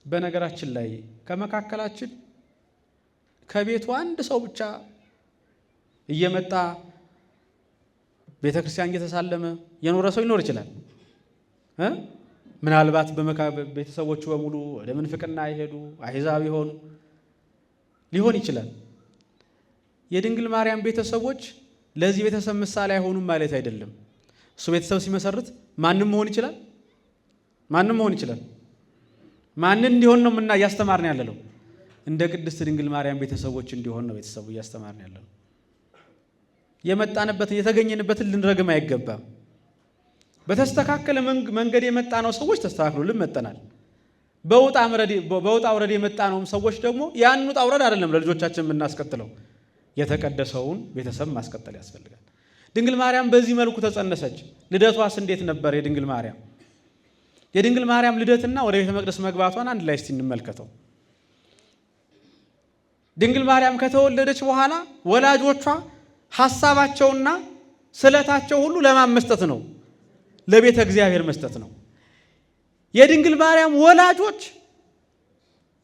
በነገራችን ላይ ከመካከላችን ከቤቱ አንድ ሰው ብቻ እየመጣ ቤተክርስቲያን እየተሳለመ የኖረ ሰው ሊኖር ይችላል። ምናልባት ቤተሰቦቹ በሙሉ ወደ ምንፍቅና ይሄዱ አሕዛብ ይሆኑ ሊሆን ይችላል። የድንግል ማርያም ቤተሰቦች ለዚህ ቤተሰብ ምሳሌ አይሆኑም ማለት አይደለም። እሱ ቤተሰብ ሲመሰርት ማንም መሆን ይችላል። ማንን እንዲሆን ነው እያስተማርን ያለነው? እንደ ቅድስት ድንግል ማርያም ቤተሰቦች እንዲሆን ነው ቤተሰቡ እያስተማርን ያለነው። የመጣንበትን የተገኘንበትን ልንረግም አይገባም። በተስተካከለ መንገድ የመጣ ነው ሰዎች ተስተካክሎልን መጠናል። በውጣ ውረድ የመጣ ነው ሰዎች ደግሞ ያን ውጣ ውረድ አይደለም ለልጆቻችን የምናስቀጥለው፣ የተቀደሰውን ቤተሰብ ማስቀጠል ያስፈልጋል። ድንግል ማርያም በዚህ መልኩ ተጸነሰች። ልደቷስ እንዴት ነበር? የድንግል ማርያም ልደትና ወደ ቤተ መቅደስ መግባቷን አንድ ላይ እስቲ እንመልከተው። ድንግል ማርያም ከተወለደች በኋላ ወላጆቿ ሐሳባቸውና ስለታቸው ሁሉ ለማን መስጠት ነው? ለቤተ እግዚአብሔር መስጠት ነው። የድንግል ማርያም ወላጆች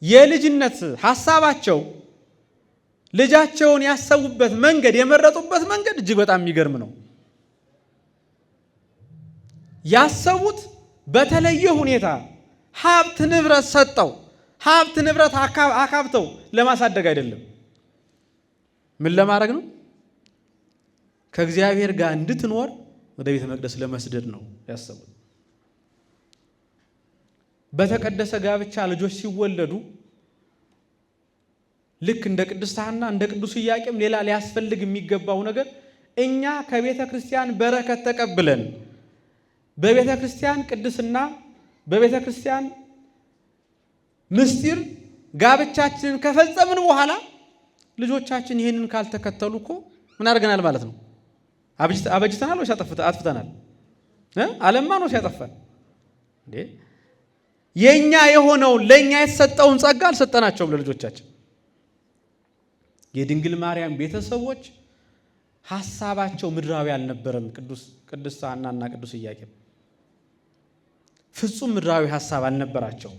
የልጅነት ሐሳባቸው ልጃቸውን ያሰቡበት መንገድ የመረጡበት መንገድ እጅግ በጣም የሚገርም ነው። ያሰቡት በተለየ ሁኔታ ሀብት ንብረት ሰጠው ሀብት ንብረት አካብተው ለማሳደግ አይደለም። ምን ለማድረግ ነው? ከእግዚአብሔር ጋር እንድትኖር ወደ ቤተ መቅደስ ለመስደድ ነው ያሰቡት። በተቀደሰ ጋብቻ ልጆች ሲወለዱ ልክ እንደ ቅድስት ሐና እንደ ቅዱስ ኢያቄም ሌላ ሊያስፈልግ የሚገባው ነገር እኛ ከቤተ ክርስቲያን በረከት ተቀብለን በቤተ ክርስቲያን ቅድስና በቤተ ክርስቲያን ምስጢር ጋብቻችንን ከፈጸምን በኋላ ልጆቻችን ይህንን ካልተከተሉ እኮ ምን አድርገናል ማለት ነው? አበጅተናል ወይስ አጥፍተናል? አለማ ነው ሲያጠፋል እንዴ? የኛ የሆነውን ለኛ የተሰጠውን ጸጋ አልሰጠናቸውም ለልጆቻችን። የድንግል ማርያም ቤተሰቦች ሐሳባቸው ምድራዊ አልነበረም። ቅድስት ሐናና ቅዱስ ኢያቄም ፍጹም ምድራዊ ሐሳብ አልነበራቸው።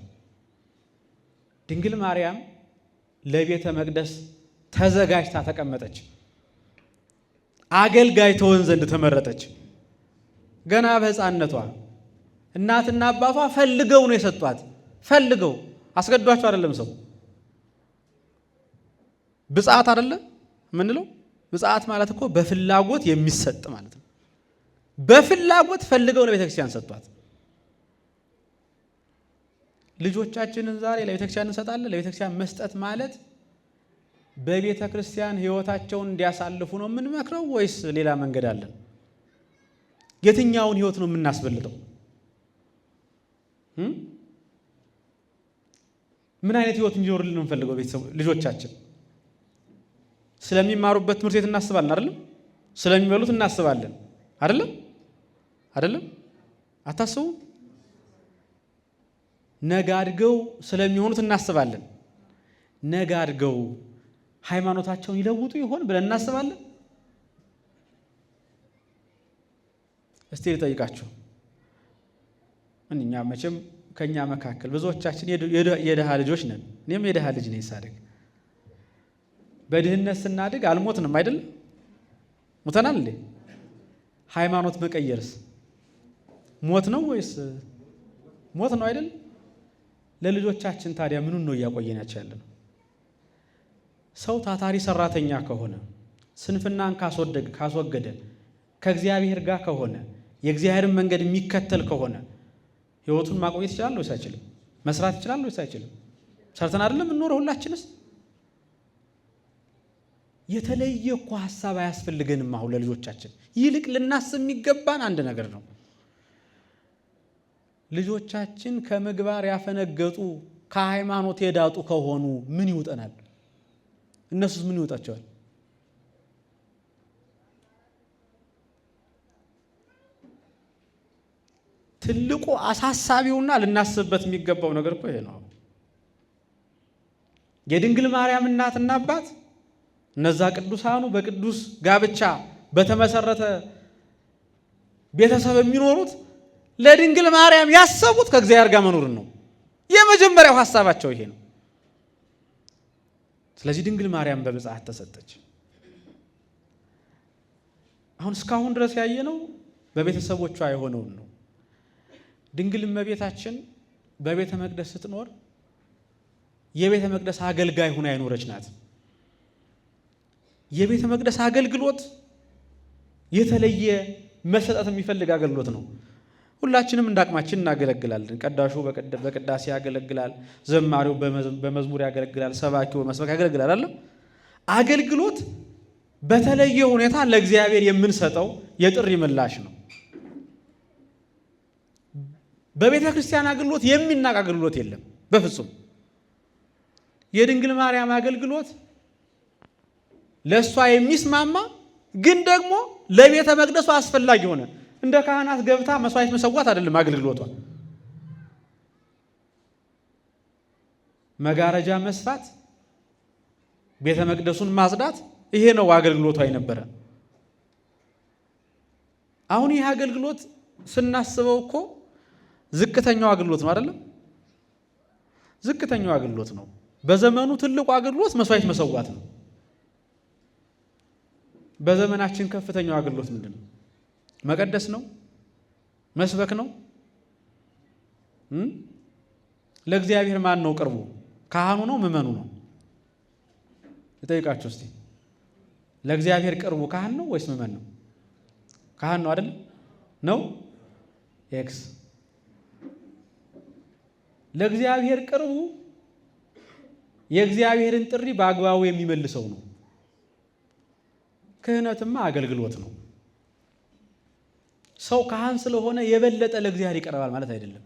ድንግል ማርያም ለቤተ መቅደስ ተዘጋጅታ ተቀመጠች። አገልጋይ ትሆን ዘንድ ተመረጠች። ገና በሕፃንነቷ እናትና አባቷ ፈልገው ነው የሰጧት። ፈልገው አስገዷቸው አይደለም። ሰው ብጽዓት አይደለም ምንለው። ብጽዓት ማለት እኮ በፍላጎት የሚሰጥ ማለት ነው። በፍላጎት ፈልገው ለቤተ ክርስቲያን ሰጧት። ልጆቻችንን ዛሬ ለቤተ ክርስቲያን እንሰጣለን። ለቤተ ክርስቲያን መስጠት ማለት በቤተ ክርስቲያን ሕይወታቸውን እንዲያሳልፉ ነው የምንመክረው ወይስ ሌላ መንገድ አለን? የትኛውን ሕይወት ነው የምናስበልጠው? ምን አይነት ሕይወት እንዲኖርልን ነው የምንፈልገው? ልጆቻችን ስለሚማሩበት ትምህርት ቤት እናስባለን አይደለም? ስለሚበሉት እናስባለን አይደለም? አይደለም? አታስቡ? ነገ አድገው ስለሚሆኑት እናስባለን። ነገ አድገው ሃይማኖታቸውን ይለውጡ ይሆን ብለን እናስባለን። እስቲ ልጠይቃችሁ። እኛ መቼም ከኛ መካከል ብዙዎቻችን የድሃ ልጆች ነን። እኔም የድሃ ልጅ ነኝ። ሳድግ በድህነት ስናድግ አልሞትንም አይደለም? ሞተናል እንዴ? ሃይማኖት መቀየርስ ሞት ነው ወይስ ሞት ነው አይደል? ለልጆቻችን ታዲያ ምኑን ነው እያቆየናቸው ያለነው? ሰው ታታሪ ሰራተኛ ከሆነ ስንፍናን ካስወገደ ከእግዚአብሔር ጋር ከሆነ የእግዚአብሔርን መንገድ የሚከተል ከሆነ ሕይወቱን ማቆየት ይችላል ወይስ አይችልም? መስራት ይችላል ወይስ አይችልም? ሰርተን አይደለም እንኖረው ሁላችንስ? የተለየ እኮ ሐሳብ አያስፈልገንም። አሁን ለልጆቻችን ይልቅ ልናስብ የሚገባን አንድ ነገር ነው። ልጆቻችን ከምግባር ያፈነገጡ ከሃይማኖት የዳጡ ከሆኑ ምን ይውጠናል? እነሱስ ምን ይውጣቸዋል? ትልቁ አሳሳቢውና ልናስብበት የሚገባው ነገር እኮ ይሄ ነው። የድንግል ማርያም እናትና አባት እነዛ ቅዱሳኑ በቅዱስ ጋብቻ በተመሰረተ ቤተሰብ የሚኖሩት ለድንግል ማርያም ያሰቡት ከእግዚአብሔር ጋር መኖርን ነው። የመጀመሪያው ሐሳባቸው ይሄ ነው። ስለዚህ ድንግል ማርያም በብጽዓት ተሰጠች። አሁን እስካሁን ድረስ ያየነው በቤተሰቦቿ የሆነውን ነው። ድንግል እመቤታችን በቤተ መቅደስ ስትኖር የቤተ መቅደስ አገልጋይ ሆና የኖረች ናት። የቤተ መቅደስ አገልግሎት የተለየ መሰጠት የሚፈልግ አገልግሎት ነው። ሁላችንም እንዳቅማችን እናገለግላለን። ቀዳሹ በቅዳሴ ያገለግላል፣ ዘማሪው በመዝሙር ያገለግላል፣ ሰባኪው በመስበክ ያገለግላል አይደል? አገልግሎት በተለየ ሁኔታ ለእግዚአብሔር የምንሰጠው የጥሪ ምላሽ ነው። በቤተ ክርስቲያን አገልግሎት የሚናቅ አገልግሎት የለም በፍጹም። የድንግል ማርያም አገልግሎት ለእሷ የሚስማማ ግን ደግሞ ለቤተ መቅደሱ አስፈላጊ ሆነ። እንደ ካህናት ገብታ መስዋዕት መሰዋት አይደለም አገልግሎቷ። መጋረጃ መስፋት፣ ቤተ መቅደሱን ማጽዳት፣ ይሄ ነው አገልግሎቷ የነበረ። አሁን ይህ አገልግሎት ስናስበው እኮ ዝቅተኛው አገልግሎት ነው አይደለም? ዝቅተኛው አገልግሎት ነው። በዘመኑ ትልቁ አገልግሎት መስዋዕት መሰዋት ነው። በዘመናችን ከፍተኛው አገልግሎት ምንድን ነው? መቀደስ ነው? መስበክ ነው? ለእግዚአብሔር ማን ነው ቅርቡ? ካህኑ ነው? ምዕመኑ ነው? ልጠይቃችሁ እስቲ። ለእግዚአብሔር ቅርቡ ካህን ነው ወይስ ምዕመን ነው? ካህን ነው አይደል? ነው ኤክስ ለእግዚአብሔር ቅርቡ የእግዚአብሔርን ጥሪ በአግባቡ የሚመልሰው ነው። ክህነትማ አገልግሎት ነው። ሰው ካህን ስለሆነ የበለጠ ለእግዚአብሔር ይቀርባል ማለት አይደለም።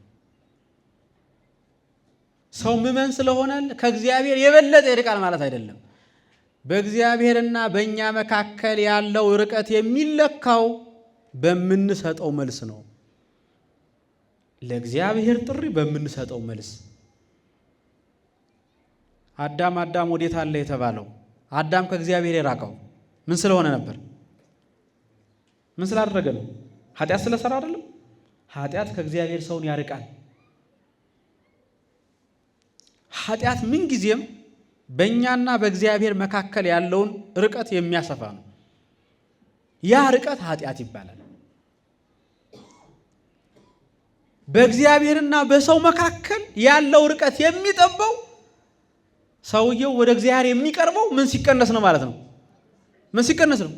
ሰው ምዕመን ስለሆነ ከእግዚአብሔር የበለጠ ይርቃል ማለት አይደለም። በእግዚአብሔርና በእኛ መካከል ያለው ርቀት የሚለካው በምንሰጠው መልስ ነው። ለእግዚአብሔር ጥሪ በምንሰጠው መልስ አዳም ወዴት አለ የተባለው አዳም ከእግዚአብሔር የራቀው ምን ስለሆነ ነበር? ምን ስላደረገ ነው? ኃጢአት ስለሰራ አይደለም። ኃጢአት ከእግዚአብሔር ሰውን ያርቃል። ኃጢአት ምን ጊዜም በእኛና በእግዚአብሔር መካከል ያለውን ርቀት የሚያሰፋ ነው። ያ ርቀት ኃጢአት ይባላል። በእግዚአብሔርና በሰው መካከል ያለው ርቀት የሚጠበው ሰውየው ወደ እግዚአብሔር የሚቀርበው ምን ሲቀነስ ነው ማለት ነው? ምን ሲቀነስ ነው?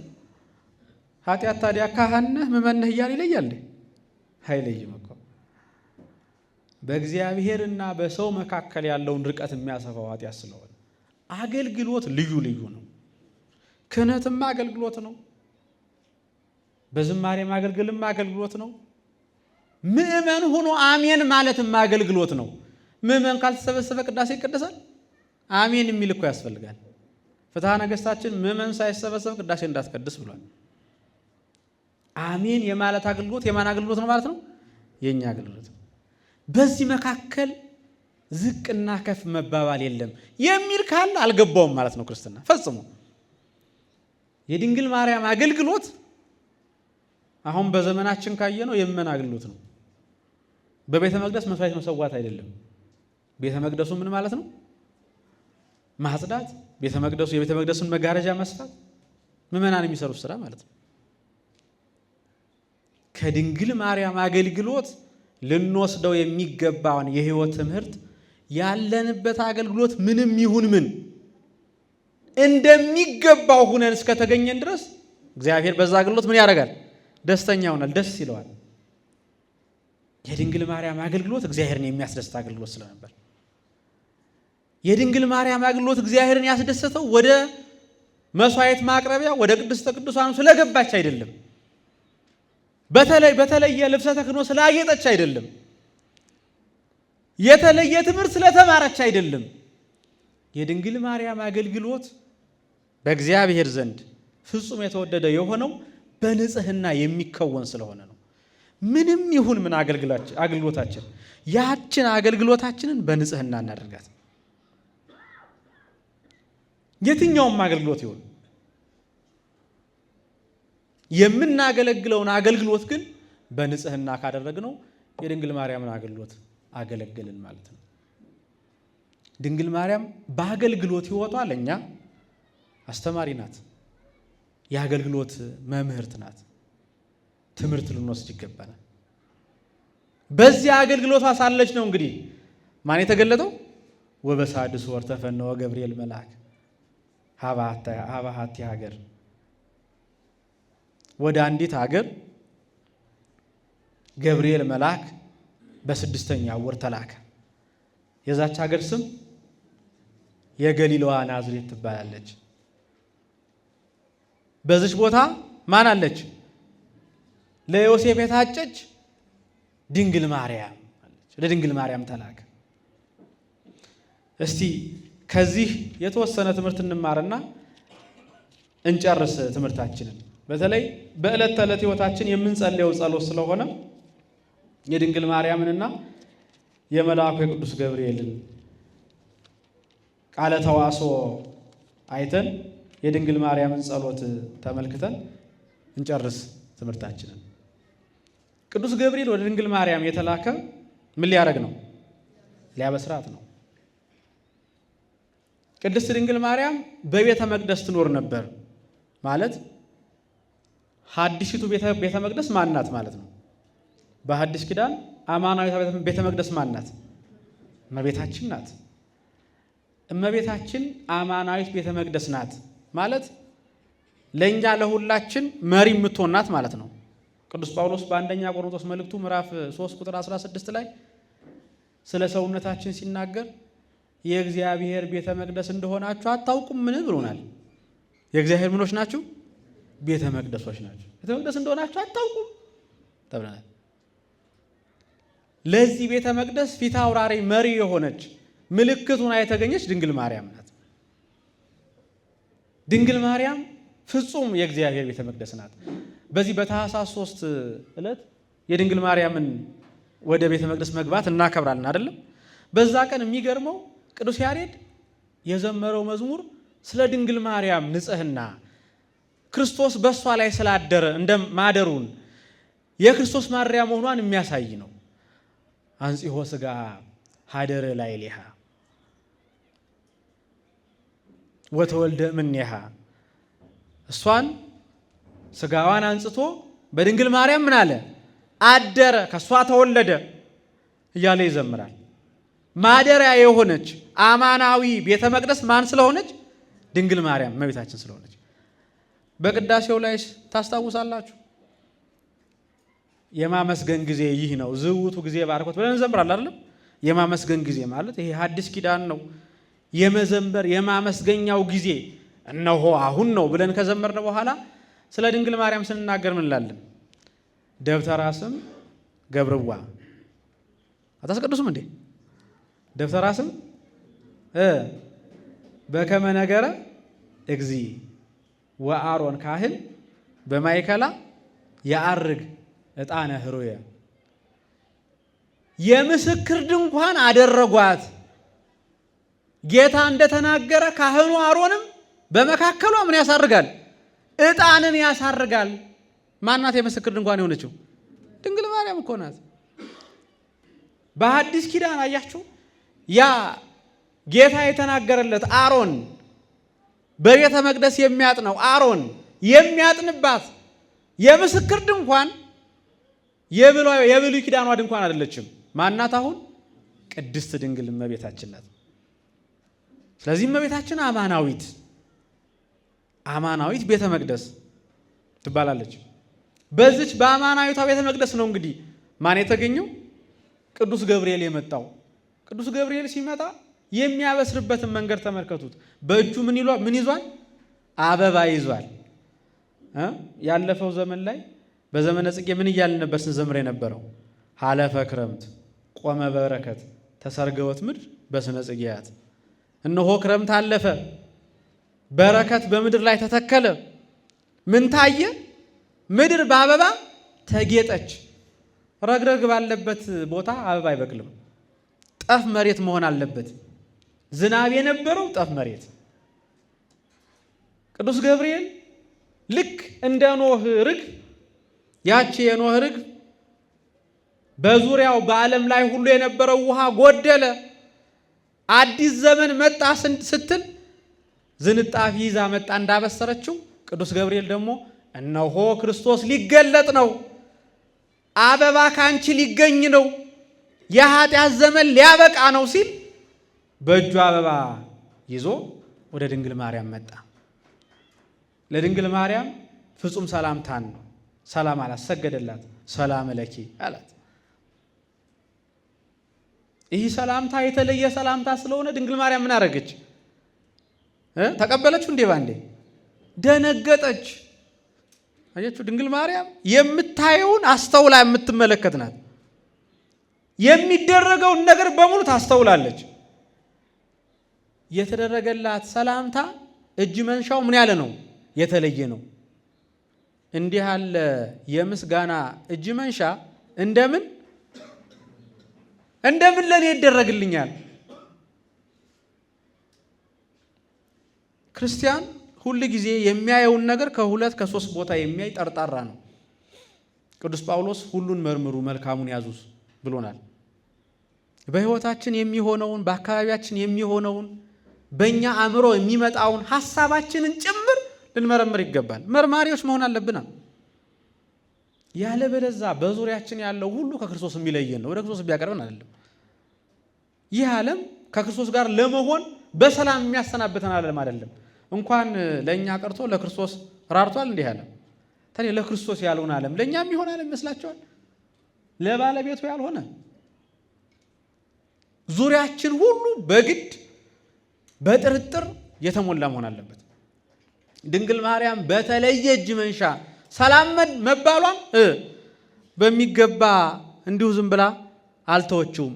ኃጢአት ታዲያ ካህን ነህ ምእመን ነህ እያለ ይለያል? አይለይም እኮ። በእግዚአብሔርና በሰው መካከል ያለውን ርቀት የሚያሰፋው ኃጢአት ስለሆነ አገልግሎት ልዩ ነው። ክህነትም አገልግሎት ነው። በዝማሬ ማገልገልም አገልግሎት ነው። ምእመን ሆኖ አሜን ማለትም አገልግሎት ነው። ምእመን ካልተሰበሰበ ቅዳሴ ይቀደሳል? አሜን የሚል እኮ ያስፈልጋል። ፍትሐ ነገሥታችን ምእመን ሳይሰበሰብ ቅዳሴ እንዳትቀድስ ብሏል። አሜን የማለት አገልግሎት የማን አገልግሎት ነው ማለት ነው? የኛ አገልግሎት። በዚህ መካከል ዝቅና ከፍ መባባል የለም የሚል ካለ አልገባውም ማለት ነው ክርስትና ፈጽሞ። የድንግል ማርያም አገልግሎት አሁን በዘመናችን ካየነው የምእመን አገልግሎት ነው። በቤተ መቅደስ መስዋዕት መሰዋት አይደለም። ቤተ መቅደሱ ምን ማለት ነው? ማጽዳት፣ የቤተ መቅደሱን መጋረጃ መስፋት፣ ምእመናን የሚሰሩት ስራ ማለት ነው። ከድንግል ማርያም አገልግሎት ልንወስደው የሚገባውን የህይወት ትምህርት ያለንበት አገልግሎት ምንም ይሁን ምን እንደሚገባው ሁነን እስከተገኘን ድረስ እግዚአብሔር በዛ አገልግሎት ምን ያደርጋል? ደስተኛ ይሆናል፣ ደስ ይለዋል። የድንግል ማርያም አገልግሎት እግዚአብሔርን የሚያስደስት አገልግሎት ስለነበር የድንግል ማርያም አገልግሎት እግዚአብሔርን ያስደሰተው ወደ መስዋዕት ማቅረቢያ ወደ ቅድስተ ቅዱሳኑ ስለገባች አይደለም። በተለየ ልብሰ ተክህኖ ስላጌጠች አይደለም። የተለየ ትምህርት ስለተማረች አይደለም። የድንግል ማርያም አገልግሎት በእግዚአብሔር ዘንድ ፍጹም የተወደደ የሆነው በንጽህና የሚከወን ስለሆነ ነው። ምንም ይሁን ምን አገልግሎታችን ያችን አገልግሎታችንን በንጽህና እናደርጋት። የትኛውም አገልግሎት ይሁን የምናገለግለውን አገልግሎት ግን በንጽህና ካደረግነው የድንግል ማርያምን አገልግሎት አገለገልን ማለት ነው። ድንግል ማርያም በአገልግሎት ሕይወቷ ለኛ አስተማሪ ናት። የአገልግሎት መምህርት ናት። ትምህርት ልንወስድ ይገባናል። በዚህ አገልግሎቷ ሳለች ነው እንግዲህ ማን የተገለጠው? ወበሳድስ ወር ተፈነወ ገብርኤል መልአክ ሀባሃቲ ሀገር፣ ወደ አንዲት ሀገር ገብርኤል መልአክ በስድስተኛ ወር ተላከ። የዛች ሀገር ስም የገሊላዋ ናዝሬት ትባላለች። በዚች ቦታ ማን አለች? ለዮሴፍ የታጨች ድንግል ማርያም አለች። ለድንግል ማርያም ተላከ። እስቲ ከዚህ የተወሰነ ትምህርት እንማርና እንጨርስ ትምህርታችንን። በተለይ በዕለት ተዕለት ሕይወታችን የምንጸልየው ጸሎት ስለሆነ የድንግል ማርያምንና የመልአኩ የቅዱስ ገብርኤልን ቃለ ተዋስኦ አይተን የድንግል ማርያምን ጸሎት ተመልክተን እንጨርስ ትምህርታችንን። ቅዱስ ገብርኤል ወደ ድንግል ማርያም የተላከ ምን ሊያደርግ ነው? ሊያበስራት ነው። ቅድስት ድንግል ማርያም በቤተ መቅደስ ትኖር ነበር ማለት ሐዲሲቱ ቤተ መቅደስ ማናት ማለት ነው? በሐዲስ ኪዳን አማናዊት ቤተ መቅደስ ማናት? እመቤታችን ናት። እመቤታችን አማናዊት ቤተ መቅደስ ናት ማለት ለእኛ ለሁላችን መሪ የምትሆን ናት ማለት ነው። ቅዱስ ጳውሎስ በአንደኛ ቆሮንቶስ መልእክቱ ምዕራፍ 3 ቁጥር 16 ላይ ስለ ሰውነታችን ሲናገር የእግዚአብሔር ቤተ መቅደስ እንደሆናችሁ አታውቁም ምን ብሎናል? የእግዚአብሔር ምኖች ናችሁ? ቤተ መቅደሶች ናችሁ። ቤተ መቅደስ እንደሆናችሁ አታውቁም ተብለናል። ለዚህ ቤተ መቅደስ ፊት አውራሪ መሪ የሆነች ምልክቱን የተገኘች ድንግል ማርያም ናት። ድንግል ማርያም ፍጹም የእግዚአብሔር ቤተ መቅደስ ናት። በዚህ በታኅሳስ 3 ዕለት የድንግል ማርያምን ወደ ቤተ መቅደስ መግባት እናከብራለን አይደለም? በዛ ቀን የሚገርመው ቅዱስ ያሬድ የዘመረው መዝሙር ስለ ድንግል ማርያም ንጽህና ክርስቶስ በሷ ላይ ስላደረ እንደ ማደሩን የክርስቶስ ማደሪያ መሆኗን የሚያሳይ ነው። አንጽሖ ሥጋ ሀደረ ላዕሌሃ ወተወልደ እምኔሃ እሷን ስጋዋን አንጽቶ በድንግል ማርያም ምን አለ አደረ፣ ከሷ ተወለደ እያለ ይዘምራል። ማደሪያ የሆነች አማናዊ ቤተ መቅደስ ማን ስለሆነች? ድንግል ማርያም እመቤታችን ስለሆነች። በቅዳሴው ላይ ታስታውሳላችሁ፣ የማመስገን ጊዜ ይህ ነው ዝውቱ ጊዜ ባርኮት ብለን እንዘምራለን አይደለም? የማመስገን ጊዜ ማለት ይሄ ሐዲስ ኪዳን ነው። የመዘምበር የማመስገኛው ጊዜ እነሆ አሁን ነው ብለን ከዘመርን በኋላ ስለ ድንግል ማርያም ስንናገር ምን እንላለን? ደብተራ ስም ገብርዋ አታስቀድሱም እንዴ? ደብተራ ስም በከመ ነገረ እግዚ ወአሮን ካህን በማይከላ የአርግ ዕጣነ ህሩየ የምስክር ድንኳን አደረጓት። ጌታ እንደተናገረ ካህኑ አሮንም በመካከሏ ምን ያሳርጋል? ዕጣንን ያሳርጋል። ማናት የምስክር ድንኳን የሆነችው? ድንግል ማርያም እኮ ናት። በሐዲስ ኪዳን አያችሁ፣ ያ ጌታ የተናገረለት አሮን በቤተ መቅደስ የሚያጥነው አሮን የሚያጥንባት የምስክር ድንኳን የብሉይ ኪዳኗ ድንኳን አይደለችም። ማናት? አሁን ቅድስት ድንግል እመቤታችን ናት። ስለዚህ እመቤታችን አማናዊት ቤተ መቅደስ ትባላለች። በዚች በአማናዊቷ ቤተ መቅደስ ነው እንግዲህ ማን የተገኘው? ቅዱስ ገብርኤል የመጣው። ቅዱስ ገብርኤል ሲመጣ የሚያበስርበትን መንገድ ተመልከቱት። በእጁ ምን ይዟል? አበባ ይዟል። ያለፈው ዘመን ላይ በዘመነ ጽጌ ምን እያልን ነበር ስንዘምር የነበረው? ሀለፈ ክረምት ቆመ በረከት ተሰርገወት ምድር በስነ ጽጌያት። እነሆ ክረምት አለፈ፣ በረከት በምድር ላይ ተተከለ። ምን ታየ? ምድር በአበባ ተጌጠች። ረግረግ ባለበት ቦታ አበባ አይበቅልም። ጠፍ መሬት መሆን አለበት። ዝናብ የነበረው ጠፍ መሬት። ቅዱስ ገብርኤል ልክ እንደ ኖህ ርግብ፣ ያቺ የኖህ ርግብ በዙሪያው በዓለም ላይ ሁሉ የነበረው ውሃ ጎደለ፣ አዲስ ዘመን መጣ ስትል ዝንጣፊ ይዛ መጣ እንዳበሰረችው፣ ቅዱስ ገብርኤል ደግሞ እነሆ ክርስቶስ ሊገለጥ ነው፣ አበባ ካንቺ ሊገኝ ነው፣ የኃጢአት ዘመን ሊያበቃ ነው ሲል በእጁ አበባ ይዞ ወደ ድንግል ማርያም መጣ። ለድንግል ማርያም ፍጹም ሰላምታን ነው ሰላም አላት፣ ሰገደላት። ሰላም ለኪ አላት። ይህ ሰላምታ የተለየ ሰላምታ ስለሆነ ድንግል ማርያም ምን አደረገች? ተቀበለችው እንዴ? ባንዴ ደነገጠች። አያችሁ፣ ድንግል ማርያም የምታየውን አስተውላ የምትመለከት ናት። የሚደረገውን ነገር በሙሉ ታስተውላለች። የተደረገላት ሰላምታ እጅ መንሻው ምን ያለ ነው? የተለየ ነው። እንዲህ ያለ የምስጋና እጅ መንሻ እንደምን ለኔ ይደረግልኛል? ክርስቲያን ሁል ጊዜ የሚያየውን ነገር ከሁለት ከሶስት ቦታ የሚያይ ጠርጣራ ነው። ቅዱስ ጳውሎስ ሁሉን መርምሩ መልካሙን ያዙ ብሎናል። በሕይወታችን የሚሆነውን በአካባቢያችን የሚሆነውን በእኛ አእምሮ የሚመጣውን ሐሳባችንን ጭምር ልንመረምር ይገባል። መርማሪዎች መሆን አለብን። ያለበለዚያ በዙሪያችን ያለው ሁሉ ከክርስቶስ የሚለየን ነው፣ ወደ ክርስቶስ ቢያቀርበን አይደለም። ይህ ዓለም ከክርስቶስ ጋር ለመሆን በሰላም የሚያሰናብተን ዓለም አይደለም። እንኳን ለእኛ ቀርቶ ለክርስቶስ ራርቷል። እንዲህ ዓለም ታዲያ ለክርስቶስ ያልሆነ ዓለም ለእኛ የሚሆን ዓለም ይመስላችኋል? ለባለቤቱ ያልሆነ ዙሪያችን ሁሉ በግድ በጥርጥር የተሞላ መሆን አለበት። ድንግል ማርያም በተለየ እጅ መንሻ ሰላም መባሏን በሚገባ እንዲሁ ዝም ብላ አልተወችውም።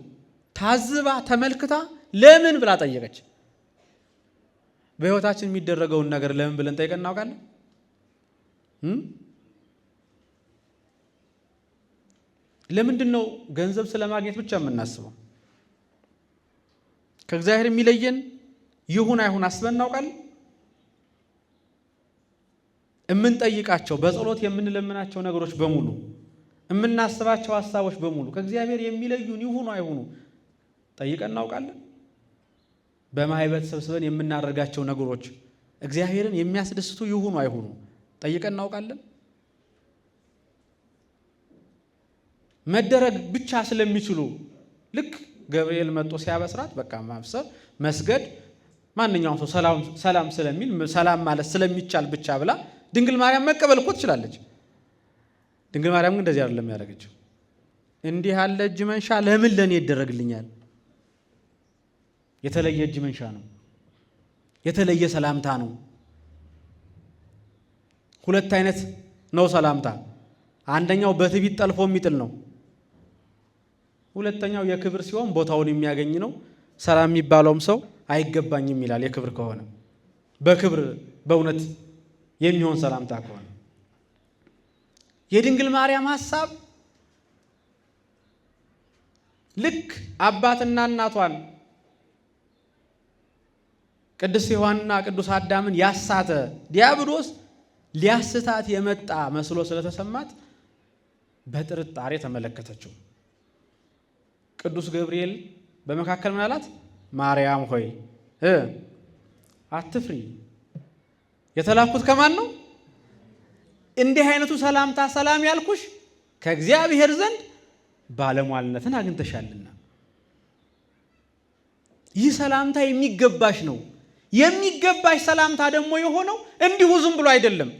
ታዝባ ተመልክታ ለምን ብላ ጠየቀች። በሕይወታችን የሚደረገውን ነገር ለምን ብለን ጠይቀን እናውቃለን? ለምንድን ነው ገንዘብ ስለማግኘት ብቻ የምናስበው? ከእግዚአብሔር የሚለየን ይሁን አይሁን አስበን እናውቃለን? የምንጠይቃቸው በጸሎት የምንለምናቸው ነገሮች በሙሉ የምናስባቸው ሐሳቦች በሙሉ ከእግዚአብሔር የሚለዩን ይሁኑ አይሁኑ ጠይቀን እናውቃለን? በማህበር ተሰብስበን የምናደርጋቸው ነገሮች እግዚአብሔርን የሚያስደስቱ ይሁኑ አይሁኑ ጠይቀን እናውቃለን? መደረግ ብቻ ስለሚችሉ ልክ ገብርኤል መጥቶ ሲያበስራት በቃ ማብሰር መስገድ ማንኛውም ሰው ሰላም ስለሚል ሰላም ማለት ስለሚቻል ብቻ ብላ ድንግል ማርያም መቀበል እኮ ትችላለች። ድንግል ማርያም ግን እንደዚህ አይደለም ያደረገችው። እንዲህ ያለ እጅ መንሻ ለምን ለኔ ይደረግልኛል? የተለየ እጅ መንሻ ነው። የተለየ ሰላምታ ነው። ሁለት አይነት ነው ሰላምታ። አንደኛው በትዕቢት ጠልፎ የሚጥል ነው። ሁለተኛው የክብር ሲሆን ቦታውን የሚያገኝ ነው። ሰላም የሚባለውም ሰው አይገባኝም ይላል የክብር ከሆነ። በክብር በእውነት የሚሆን ሰላምታ ከሆነ የድንግል ማርያም ሐሳብ ልክ አባትና እናቷን ቅዱስ ሔዋንና ቅዱስ አዳምን ያሳተ ዲያብሎስ ሊያስታት የመጣ መስሎ ስለተሰማት በጥርጣሬ ተመለከተችው። ቅዱስ ገብርኤል በመካከል ምን አላት? ማርያም ሆይ አትፍሪ፣ የተላኩት ከማን ነው? እንዲህ አይነቱ ሰላምታ ሰላም ያልኩሽ ከእግዚአብሔር ዘንድ ባለሟልነትን አግኝተሻልና ይህ ሰላምታ የሚገባሽ ነው። የሚገባሽ ሰላምታ ደግሞ የሆነው እንዲሁ ዝም ብሎ አይደለም።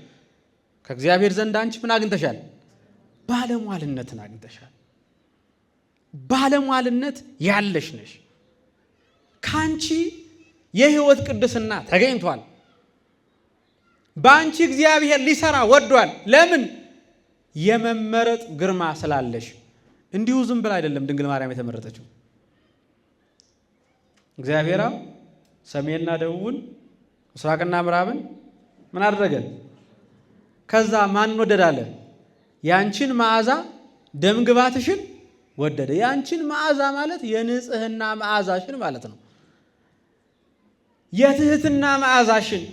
ከእግዚአብሔር ዘንድ አንቺ ምን አግኝተሻል? ባለሟልነትን አግኝተሻል። ባለሟልነት ያለሽ ነሽ። ካንቺ የሕይወት ቅድስና ተገኝቷል። በአንቺ እግዚአብሔር ሊሰራ ወዷል። ለምን? የመመረጥ ግርማ ስላለሽ። እንዲሁ ዝም ብላ አይደለም ድንግል ማርያም የተመረጠችው። እግዚአብሔር ሰሜንና ደቡብን ምስራቅና ምዕራብን ምን አደረገ? ከዛ ማን ወደደ አለ? ያንቺን መዓዛ ደምግባትሽን ወደደ። ያንቺን መዓዛ ማለት የንጽህና መዓዛሽን ማለት ነው። የትህትና መዓዛሽን፣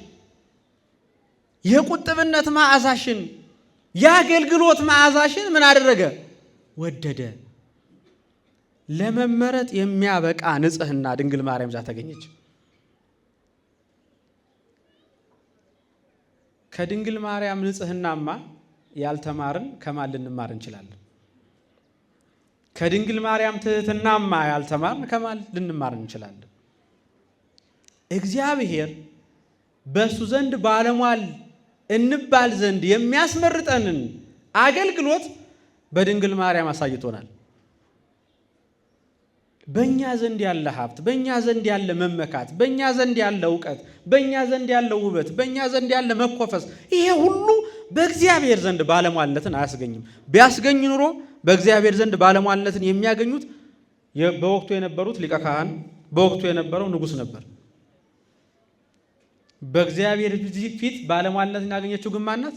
የቁጥብነት መዓዛሽን፣ የአገልግሎት መዓዛሽን ምን አደረገ? ወደደ። ለመመረጥ የሚያበቃ ንጽህና ድንግል ማርያም ዛ ተገኘች። ከድንግል ማርያም ንጽህናማ ያልተማርን ከማን ልንማር እንችላለን? ከድንግል ማርያም ትህትናማ ያልተማርን ከማን ልንማር እንችላለን? እግዚአብሔር በእሱ ዘንድ ባለሟል እንባል ዘንድ የሚያስመርጠንን አገልግሎት በድንግል ማርያም አሳይቶናል። በእኛ ዘንድ ያለ ሀብት፣ በእኛ ዘንድ ያለ መመካት፣ በእኛ ዘንድ ያለ እውቀት፣ በእኛ ዘንድ ያለ ውበት፣ በእኛ ዘንድ ያለ መኮፈስ፣ ይሄ ሁሉ በእግዚአብሔር ዘንድ ባለሟልነትን አያስገኝም። ቢያስገኝ ኑሮ በእግዚአብሔር ዘንድ ባለሟልነትን የሚያገኙት በወቅቱ የነበሩት ሊቀ ካህን፣ በወቅቱ የነበረው ንጉሥ ነበር። በእግዚአብሔር ፊት ባለሟልነትን ያገኘችው ግን ማን ናት?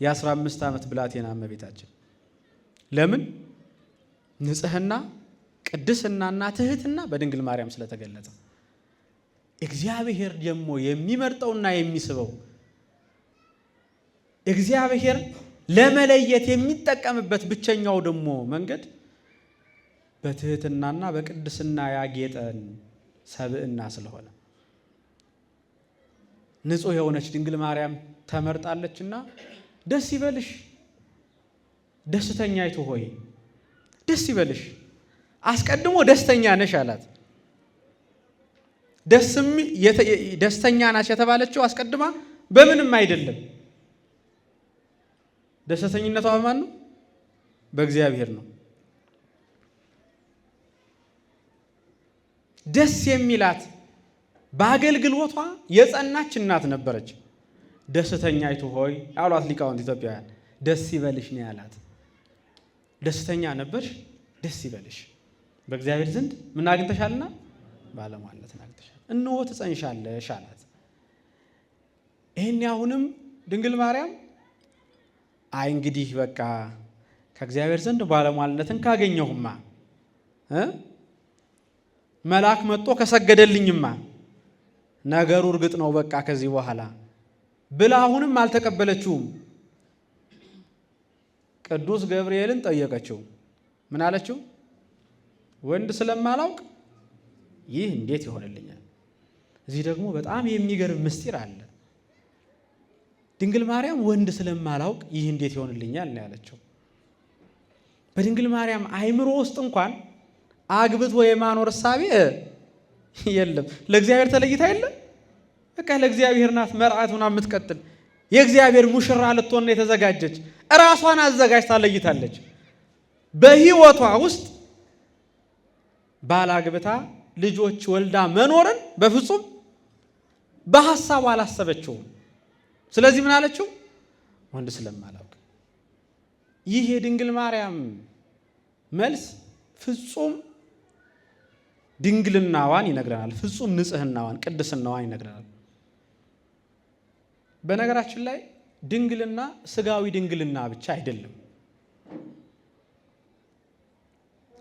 የ15 ዓመት ብላቴና እመቤታችን። ለምን? ንጽህና፣ ቅድስናና ትህትና በድንግል ማርያም ስለተገለጠ። እግዚአብሔር ደግሞ የሚመርጠውና የሚስበው እግዚአብሔር ለመለየት የሚጠቀምበት ብቸኛው ደግሞ መንገድ በትህትናና በቅድስና ያጌጠን ሰብእና ስለሆነ ንጹሕ የሆነች ድንግል ማርያም ተመርጣለችና ደስ ይበልሽ፣ ደስተኛይቱ ሆይ ደስ ይበልሽ። አስቀድሞ ደስተኛ ነሽ አላት። ደስተኛ ናች የተባለችው አስቀድማ በምንም አይደለም። ደስተኝነቷ በማን ነው? በእግዚአብሔር ነው። ደስ የሚላት በአገልግሎቷ የጸናች እናት ነበረች። ደስተኛይቱ ሆይ አሏት ሊቃውንት ኢትዮጵያውያን። ደስ ይበልሽ ነው ያላት። ደስተኛ ነበርሽ፣ ደስ ይበልሽ። በእግዚአብሔር ዘንድ ምን አግኝተሻልና? ባለሟልነትን አግኝተሻል። እነሆ ትጸንሻለሽ አላት። ይህን አሁንም ድንግል ማርያም አይ እንግዲህ በቃ ከእግዚአብሔር ዘንድ ባለሟልነትን ካገኘሁማ መልአክ መጥቶ ከሰገደልኝማ ነገሩ እርግጥ ነው በቃ ከዚህ በኋላ ብላ አሁንም አልተቀበለችውም። ቅዱስ ገብርኤልን ጠየቀችው። ምን አለችው? ወንድ ስለማላውቅ ይህ እንዴት ይሆንልኛል? እዚህ ደግሞ በጣም የሚገርም ምስጢር አለ። ድንግል ማርያም ወንድ ስለማላውቅ ይህ እንዴት ይሆንልኛል ነው ያለችው። በድንግል ማርያም አይምሮ ውስጥ እንኳን አግብቶ የማኖር እሳቤ የለም። ለእግዚአብሔር ተለይታ የለም። በቃ ለእግዚአብሔር ናት መርዓት ሆና የምትቀጥል የእግዚአብሔር ሙሽራ ልትሆን የተዘጋጀች እራሷን አዘጋጅታ ለይታለች። በሕይወቷ ውስጥ ባላግብታ ልጆች ወልዳ መኖርን በፍጹም በሐሳቡ አላሰበችውም። ስለዚህ ምን አለችው? ወንድ ስለማላውቅ። ይህ የድንግል ማርያም መልስ ፍጹም ድንግልናዋን ይነግረናል። ፍጹም ንጽህናዋን፣ ቅድስናዋን ይነግረናል። በነገራችን ላይ ድንግልና ስጋዊ ድንግልና ብቻ አይደለም።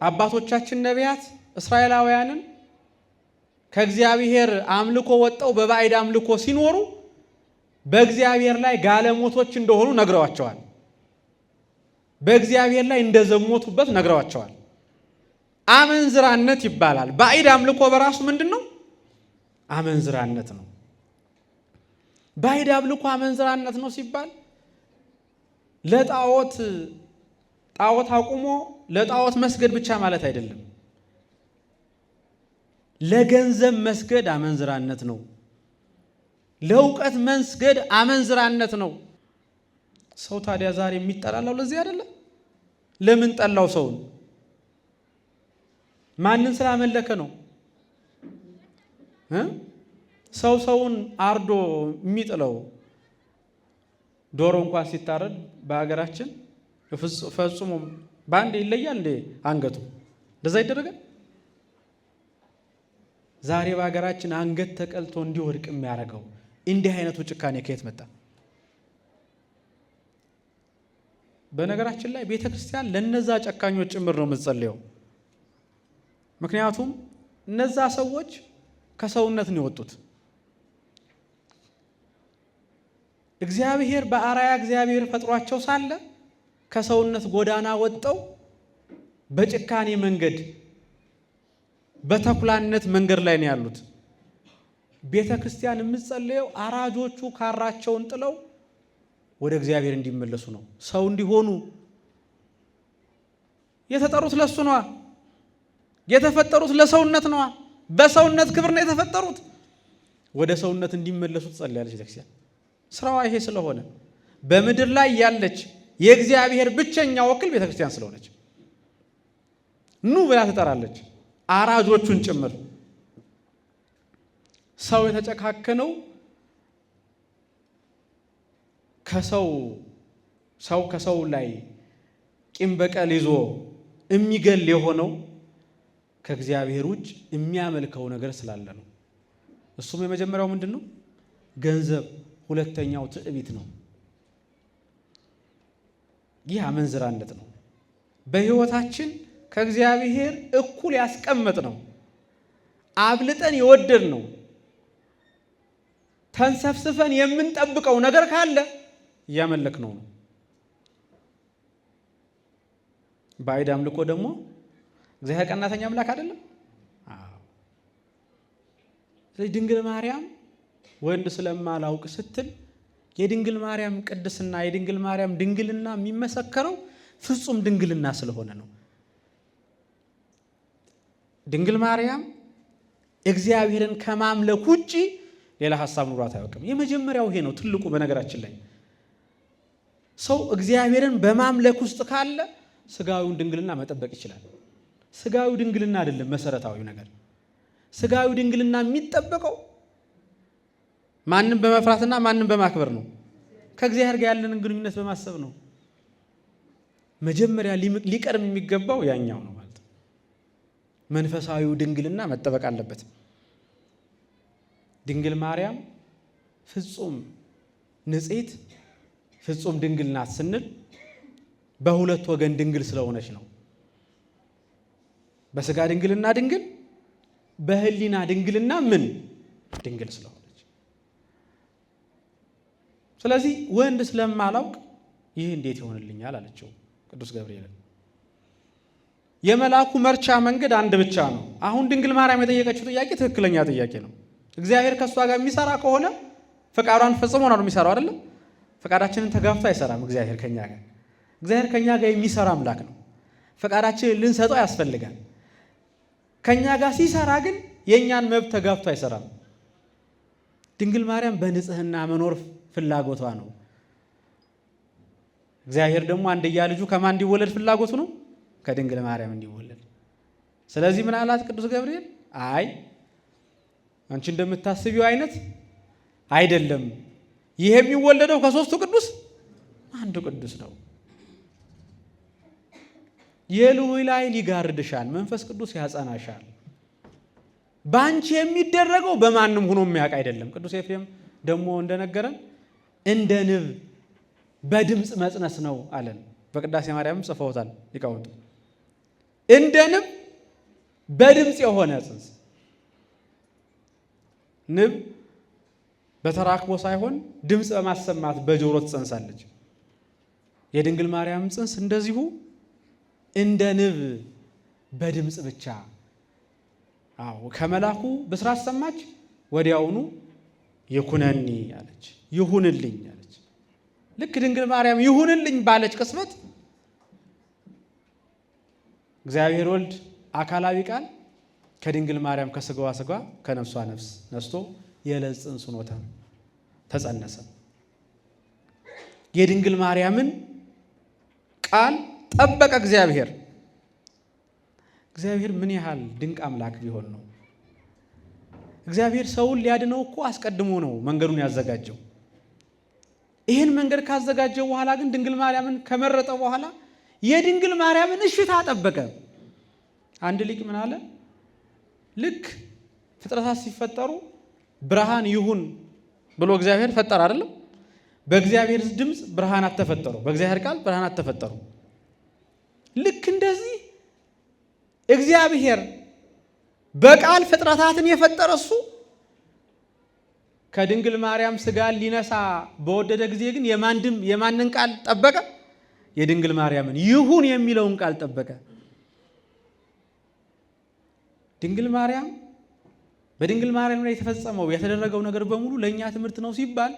አባቶቻችን ነቢያት እስራኤላውያንን ከእግዚአብሔር አምልኮ ወጣው በባዕድ አምልኮ ሲኖሩ በእግዚአብሔር ላይ ጋለሞቶች እንደሆኑ ነግረዋቸዋል። በእግዚአብሔር ላይ እንደዘሞቱበት ነግረዋቸዋል። አመንዝራነት ይባላል። ባዕድ አምልኮ በራሱ ምንድን ነው? አመንዝራነት ነው። ባዕድ አምልኮ አመንዝራነት ነው ሲባል ለጣዖት አቁሞ ለጣዖት መስገድ ብቻ ማለት አይደለም። ለገንዘብ መስገድ አመንዝራነት ነው። ለእውቀት መስገድ አመንዝራነት ነው። ሰው ታዲያ ዛሬ የሚጠላለው ለዚህ አይደለም? ለምን ጠላው? ሰውን ማንን ስላመለከ ነው? ሰውን አርዶ የሚጥለው ዶሮ እንኳን ሲታረድ በሀገራችን ፈጽሞ በአንድ ይለያል እንዴ አንገቱ? እንደዛ ይደረጋል? ዛሬ በሀገራችን አንገት ተቀልቶ እንዲወድቅ የሚያደርገው እንዲህ አይነቱ ጭካኔ ከየት መጣ? በነገራችን ላይ ቤተ ክርስቲያን ለነዛ ጨካኞች ጭምር ነው የምትጸልየው። ምክንያቱም እነዛ ሰዎች ከሰውነት ነው የወጡት። እግዚአብሔር በአርአያ እግዚአብሔር ፈጥሯቸው ሳለ ከሰውነት ጎዳና ወጥተው በጭካኔ መንገድ በተኩላነት መንገድ ላይ ነው ያሉት። ቤተ ክርስቲያን የምትጸልየው አራጆቹ ካራቸውን ጥለው ወደ እግዚአብሔር እንዲመለሱ ነው፣ ሰው እንዲሆኑ። የተጠሩት ለሱ ነዋ። የተፈጠሩት ለሰውነት ነዋ። በሰውነት ክብር ነው የተፈጠሩት። ወደ ሰውነት እንዲመለሱ ትጸልያለች ቤተክርስቲያን። ስራዋ ይሄ ስለሆነ በምድር ላይ ያለች የእግዚአብሔር ብቸኛ ወክል ቤተክርስቲያን ስለሆነች ኑ ብላ ትጠራለች፣ አራጆቹን ጭምር። ሰው የተጨካከነው ከሰው ላይ ቂም በቀል ይዞ የሚገል የሆነው ከእግዚአብሔር ውጭ የሚያመልከው ነገር ስላለ ነው። እሱም የመጀመሪያው ምንድን ነው? ገንዘብ። ሁለተኛው ትዕቢት ነው። ይህ አመንዝራነት ነው። በሕይወታችን ከእግዚአብሔር እኩል ያስቀመጥ ነው፣ አብልጠን የወደድ ነው፣ ተንሰፍስፈን የምንጠብቀው ነገር ካለ እያመለክ ነው። ባዕድ አምልኮ ደግሞ እግዚአብሔር ቀናተኛ አምላክ አይደለም። ስለዚህ ድንግል ማርያም ወንድ ስለማላውቅ ስትል የድንግል ማርያም ቅድስና የድንግል ማርያም ድንግልና የሚመሰከረው ፍጹም ድንግልና ስለሆነ ነው። ድንግል ማርያም እግዚአብሔርን ከማምለክ ውጪ ሌላ ሐሳብ ኑሯት አያውቅም። የመጀመሪያው ይሄ ነው ትልቁ። በነገራችን ላይ ሰው እግዚአብሔርን በማምለክ ውስጥ ካለ ስጋዊውን ድንግልና መጠበቅ ይችላል። ስጋዊ ድንግልና አይደለም መሰረታዊ ነገር። ስጋዊ ድንግልና የሚጠበቀው ማንም በመፍራትና ማንም በማክበር ነው። ከእግዚአብሔር ጋር ያለንን ግንኙነት በማሰብ ነው። መጀመሪያ ሊቀርም የሚገባው ያኛው ነው ማለት ነው። መንፈሳዊው ድንግልና መጠበቅ አለበት። ድንግል ማርያም ፍጹም ንጽሕት ፍጹም ድንግል ናት ስንል በሁለት ወገን ድንግል ስለሆነች ነው። በስጋ ድንግልና ድንግል፣ በህሊና ድንግልና ምን ድንግል ስለሆነች። ስለዚህ ወንድ ስለማላውቅ ይህ እንዴት ይሆንልኛል አለችው ቅዱስ ገብርኤል። የመልአኩ መርቻ መንገድ አንድ ብቻ ነው። አሁን ድንግል ማርያም የጠየቀችው ጥያቄ ትክክለኛ ጥያቄ ነው። እግዚአብሔር ከሷ ጋር የሚሰራ ከሆነ ፈቃዷን ፈጽሞ ነው የሚሰራው አይደለም? ፈቃዳችንን ተጋፍቶ አይሰራም እግዚአብሔር ከኛ ጋር። እግዚአብሔር ከኛ ጋር የሚሰራ አምላክ ነው። ፈቃዳችንን ልንሰጠው ያስፈልጋል። ከኛ ጋር ሲሰራ ግን የኛን መብት ተጋፍቶ አይሰራም። ድንግል ማርያም በንጽህና መኖር ፍላጎቷ ነው። እግዚአብሔር ደግሞ አንድያ ልጁ ከማን እንዲወለድ ፍላጎቱ ነው? ከድንግል ማርያም እንዲወለድ። ስለዚህ ምን አላት ቅዱስ ገብርኤል? አይ አንቺ እንደምታስቢው አይነት አይደለም። ይሄ የሚወለደው ከሶስቱ ቅዱስ አንዱ ቅዱስ ነው። የልዑል ኃይል ይጋርድሻል፣ መንፈስ ቅዱስ ያጸናሻል። በአንቺ የሚደረገው በማንም ሆኖ የሚያውቅ አይደለም። ቅዱስ ኤፍሬም ደግሞ እንደነገረን እንደ ንብ በድምፅ መጽነስ ነው አለን። በቅዳሴ ማርያም ጽፈውታል ሊቃውንቱ። እንደ ንብ በድምፅ የሆነ ጽንስ። ንብ በተራክቦ ሳይሆን ድምፅ በማሰማት በጆሮ ትጸንሳለች። የድንግል ማርያም ጽንስ እንደዚሁ እንደ ንብ በድምፅ ብቻ። አዎ ከመላኩ ብስራት ሰማች፣ ወዲያውኑ ይኩነኒ አለች፣ ይሁንልኝ አለች። ልክ ድንግል ማርያም ይሁንልኝ ባለች ቅጽበት እግዚአብሔር ወልድ አካላዊ ቃል ከድንግል ማርያም ከስጋዋ ስጋ ከነፍሷ ነፍስ ነስቶ የዕለት ጽንስ ሆኖ ተጸነሰ። የድንግል ማርያምን ቃል ጠበቀ እግዚአብሔር። እግዚአብሔር ምን ያህል ድንቅ አምላክ ቢሆን ነው! እግዚአብሔር ሰውን ሊያድነው እኮ አስቀድሞ ነው መንገዱን ያዘጋጀው። ይህን መንገድ ካዘጋጀው በኋላ ግን ድንግል ማርያምን ከመረጠ በኋላ የድንግል ማርያምን እሽታ ጠበቀ። አንድ ሊቅ ምን አለ? ልክ ፍጥረታት ሲፈጠሩ ብርሃን ይሁን ብሎ እግዚአብሔር ፈጠረ አይደለም? በእግዚአብሔር ድምፅ ብርሃናት ተፈጠሩ፣ በእግዚአብሔር ቃል ብርሃናት ተፈጠሩ። ልክ እንደዚህ እግዚአብሔር በቃል ፍጥረታትን የፈጠረ እሱ ከድንግል ማርያም ስጋን ሊነሳ በወደደ ጊዜ ግን የማንን ቃል ጠበቀ? የድንግል ማርያምን ይሁን የሚለውን ቃል ጠበቀ። ድንግል ማርያም በድንግል ማርያም ላይ የተደረገው ነገር በሙሉ ለእኛ ትምህርት ነው ሲባል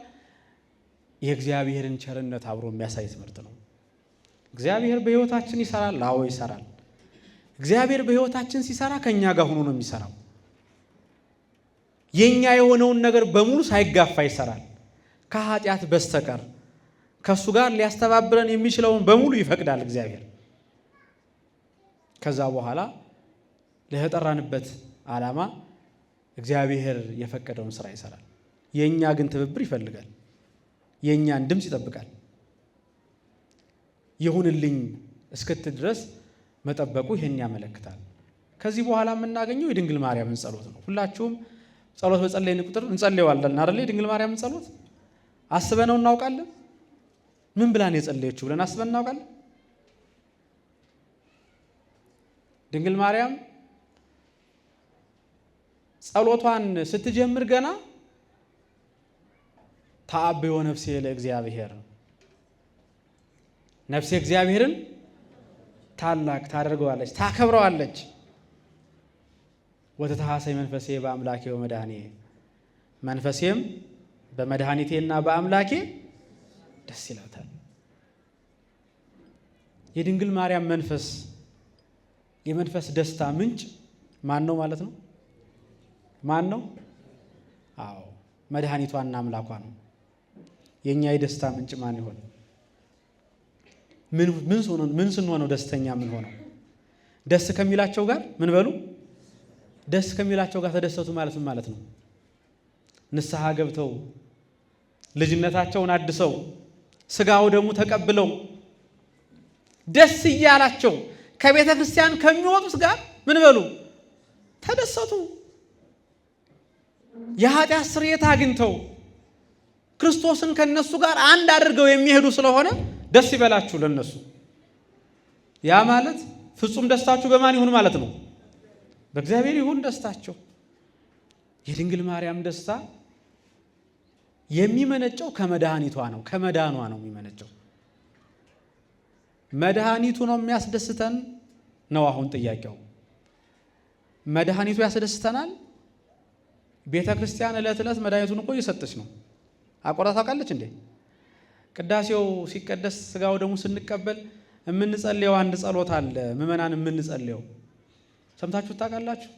የእግዚአብሔርን ቸርነት አብሮ የሚያሳይ ትምህርት ነው። እግዚአብሔር በሕይወታችን ይሰራል። አዎ ይሰራል። እግዚአብሔር በሕይወታችን ሲሰራ ከእኛ ጋር ሆኖ ነው የሚሰራው። የኛ የሆነውን ነገር በሙሉ ሳይጋፋ ይሰራል። ከኃጢአት በስተቀር ከሱ ጋር ሊያስተባብረን የሚችለውን በሙሉ ይፈቅዳል እግዚአብሔር። ከዛ በኋላ ለተጠራንበት ዓላማ እግዚአብሔር የፈቀደውን ስራ ይሰራል። የኛ ግን ትብብር ይፈልጋል። የኛን ድምፅ ይጠብቃል። ይሁንልኝ እስክትል ድረስ መጠበቁ ይሄን ያመለክታል። ከዚህ በኋላ የምናገኘው የድንግል ማርያምን ጸሎት ነው። ሁላችሁም ጸሎት በጸለይን ቁጥር እንጸልየዋለን አይደል? የድንግል ማርያምን ጸሎት አስበነው እናውቃለን? ምን ብላን የጸለየችው ብለን አስበን እናውቃለን? ድንግል ማርያም ጸሎቷን ስትጀምር ገና ተአብዮ ነፍሴ ለእግዚአብሔር፣ ነፍሴ እግዚአብሔርን ታላቅ ታደርገዋለች፣ ታከብረዋለች። ወተታሐሰይ መንፈሴ በአምላኬ ወመድኃኒቴ፣ መንፈሴም በመድኃኒቴና በአምላኬ ደስ ይላታል። የድንግል ማርያም መንፈስ የመንፈስ ደስታ ምንጭ ማን ነው ማለት ነው? ማን ነው? አዎ መድኃኒቷና አምላኳ ነው። የኛ የደስታ ምንጭ ማን ይሆን? ምን ስንሆነው ደስተኛ ምን ሆነው? ደስ ከሚላቸው ጋር ምን በሉ? ደስ ከሚላቸው ጋር ተደሰቱ ማለት ምን ማለት ነው? ንስሐ ገብተው ልጅነታቸውን አድሰው ስጋው ደሙ ተቀብለው ደስ እያላቸው ከቤተ ክርስቲያን ከሚወጡት ጋር ምን በሉ? ተደሰቱ። የኃጢአት ስርየት አግኝተው ክርስቶስን ከነሱ ጋር አንድ አድርገው የሚሄዱ ስለሆነ ደስ ይበላችሁ ለነሱ። ያ ማለት ፍጹም ደስታችሁ በማን ይሁን ማለት ነው? በእግዚአብሔር ይሁን ደስታቸው። የድንግል ማርያም ደስታ የሚመነጨው ከመድኃኒቷ ነው፣ ከመዳኗ ነው የሚመነጨው። መድኃኒቱ ነው የሚያስደስተን ነው አሁን ጥያቄው። መድኃኒቱ ያስደስተናል። ቤተ ክርስቲያን ዕለት ዕለት መድኃኒቱን እኮ እየሰጠች ነው። አቆርጣ ታውቃለች እንዴ? ቅዳሴው ሲቀደስ ሥጋው ደሙ ስንቀበል የምንጸልየው አንድ ጸሎት አለ። ምእመናን የምንጸልየው ሰምታችሁ ታውቃላችሁ?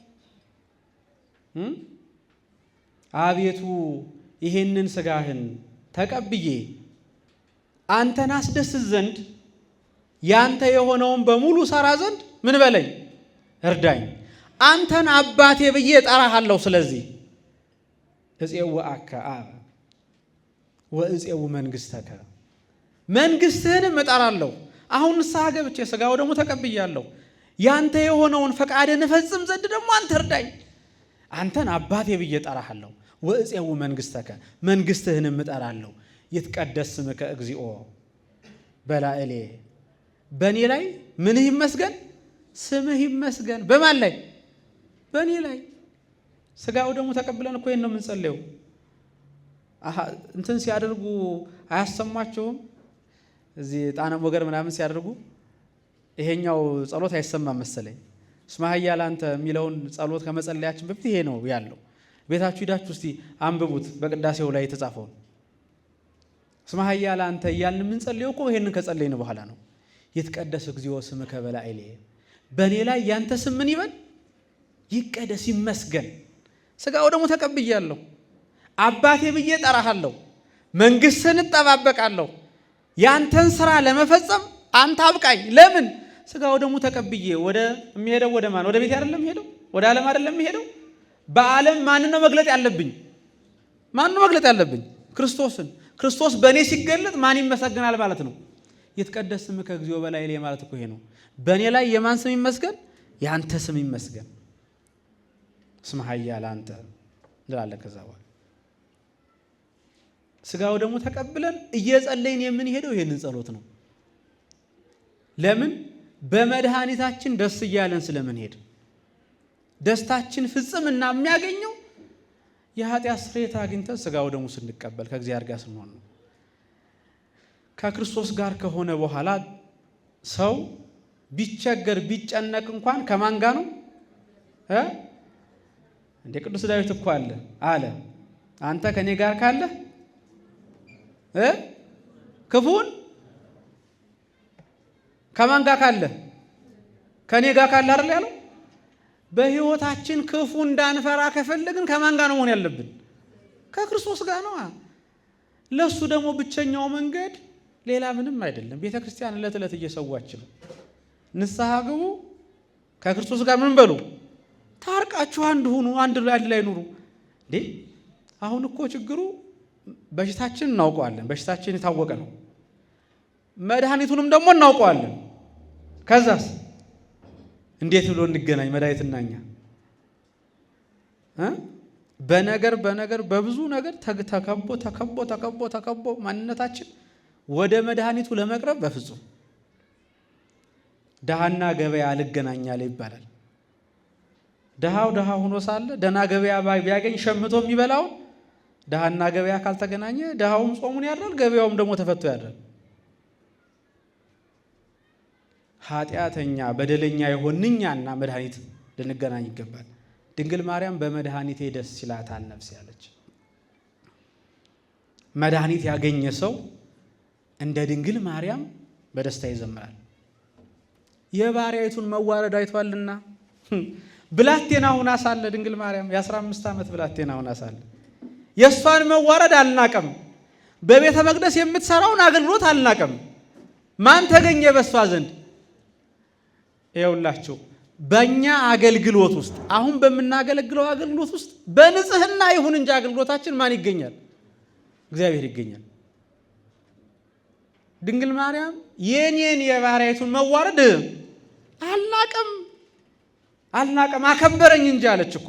አቤቱ ይሄንን ሥጋህን ተቀብዬ አንተን አስደስት ዘንድ ያንተ የሆነውን በሙሉ ሰራ ዘንድ ምን በለኝ እርዳኝ። አንተን አባቴ ብዬ እጠራሃለሁ። ስለዚህ እፄውዐከ አብ ወእፄው መንግሥተከ፣ መንግሥትህንም እጠራለሁ። አሁን ንስሐ ገብቼ ሥጋው ደግሞ ተቀብያለሁ። ያንተ የሆነውን ፈቃድህን እፈጽም ዘንድ ደግሞ አንተ እርዳኝ። አንተን አባቴ ብዬ እጠራሃለሁ። ወእፄው መንግሥተከ፣ መንግሥትህንም እጠራለሁ። ይትቀደስ ስምከ እግዚኦ በላዕሌ፣ በእኔ ላይ ምንህ ይመስገን? ስምህ ይመስገን። በማን ላይ? በእኔ ላይ። ሥጋው ደግሞ ተቀብለን እኮ ይህን ነው የምንጸልየው። እንትን ሲያደርጉ አያሰማቸውም? እዚህ ጣነ ሞገር ምናምን ሲያደርጉ ይሄኛው ጸሎት አይሰማም መሰለኝ። እስመ ኃያል አንተ የሚለውን ጸሎት ከመጸለያችን በፊት ይሄ ነው ያለው። ቤታችሁ ሂዳችሁ እስቲ አንብቡት፣ በቅዳሴው ላይ የተጻፈውን። እስመ ኃያል አንተ እያልን የምንጸልየው እኮ ይሄንን ከጸለይን በኋላ ነው። ይትቀደስ እግዚኦ ስምከ በላዕሌ፣ በእኔ ላይ ያንተ ስም ምን ይበል? ይቀደስ፣ ይመስገን። ሥጋው ደግሞ ተቀብያለሁ። አባቴ ብዬ እጠራሃለሁ። መንግሥትን እጠባበቃለሁ። ያንተን ስራ ለመፈጸም አንተ አብቃኝ። ለምን? ሥጋው ደግሞ ተቀብዬ ወደ የሚሄደው ወደ ማን? ወደ ቤት አይደለም የሚሄደው? ወደ ዓለም አይደለም የሚሄደው? በዓለም ማን ነው መግለጥ ያለብኝ? ማን ነው መግለጥ ያለብኝ? ክርስቶስን። ክርስቶስ በእኔ ሲገለጥ ማን ይመሰገናል ማለት ነው? ይትቀደስ ስምከ እግዚኦ በላዕሌ ማለት እኮ ይሄ ነው። በእኔ ላይ የማን ስም ይመስገን? ያንተ ስም ይመስገን። እስመ ኃያል አንተ እንላለን። ከዛ በኋላ ሥጋው ደግሞ ተቀብለን እየጸለይን የምንሄደው ይሄንን ጸሎት ነው። ለምን? በመድኃኒታችን ደስ እያለን ስለምንሄድ። ደስታችን ፍጽምና የሚያገኘው የኃጢአት ስርየት አግኝተን ሥጋው ደግሞ ስንቀበል ከእግዚአብሔር ጋር ስንሆን ነው። ከክርስቶስ ጋር ከሆነ በኋላ ሰው ቢቸገር ቢጨነቅ እንኳን ከማን ጋር ነው? እንደ ቅዱስ ዳዊት እኮ አለ አንተ ከኔ ጋር ካለ ክፉን ከማን ጋር ካለ? ከኔ ጋር ካለ አይደል ያለው። በሕይወታችን ክፉ እንዳንፈራ ከፈለግን ከማን ጋር ነው መሆን ያለብን? ከክርስቶስ ጋር ነው። ለሱ ደግሞ ብቸኛው መንገድ ሌላ ምንም አይደለም። ቤተ ክርስቲያን ዕለት ዕለት እየሰዋች ነው። ንስሐ ግቡ፣ ከክርስቶስ ጋር ምን በሉ? ታርቃችሁ አንድ ሁኑ፣ አንድ ላይ ኑሩ። እንዴ አሁን እኮ ችግሩ በሽታችን እናውቀዋለን። በሽታችን የታወቀ ነው። መድኃኒቱንም ደግሞ እናውቀዋለን። ከዛስ እንዴት ብሎ እንገናኝ? መድኃኒትና እኛ በነገር በብዙ ነገር ተከቦ ማንነታችን ወደ መድኃኒቱ ለመቅረብ በፍጹም ድሃና ገበያ አልገናኛለ ይባላል። ድሃው ድሃ ሆኖ ሳለ ደህና ገበያ ቢያገኝ ሸምቶ የሚበላው ድሃና ገበያ ካልተገናኘ ድሃውም ጾሙን ያድራል፣ ገበያውም ደግሞ ተፈቶ ያድራል። ኃጢአተኛ በደለኛ የሆንኛና መድኃኒት ልንገናኝ ይገባል። ድንግል ማርያም በመድኃኒቴ ደስ ይላታል ነፍሴ ያለች። መድኃኒት ያገኘ ሰው እንደ ድንግል ማርያም በደስታ ይዘምራል። የባሪያይቱን መዋረድ አይቷልና ብላቴና ሆና ሳለ ድንግል ማርያም የ15 ዓመት ብላቴና ሆና ሳለ የእሷን መዋረድ አልናቀም። በቤተ መቅደስ የምትሰራውን አገልግሎት አልናቀም። ማን ተገኘ በእሷ ዘንድ? ይኸውላችሁ በእኛ አገልግሎት ውስጥ አሁን በምናገለግለው አገልግሎት ውስጥ በንጽህና ይሁን እንጂ አገልግሎታችን ማን ይገኛል? እግዚአብሔር ይገኛል። ድንግል ማርያም የኔን የባሪያይቱን መዋረድ አልናቀም፣ አከበረኝ እንጂ አለች እኮ።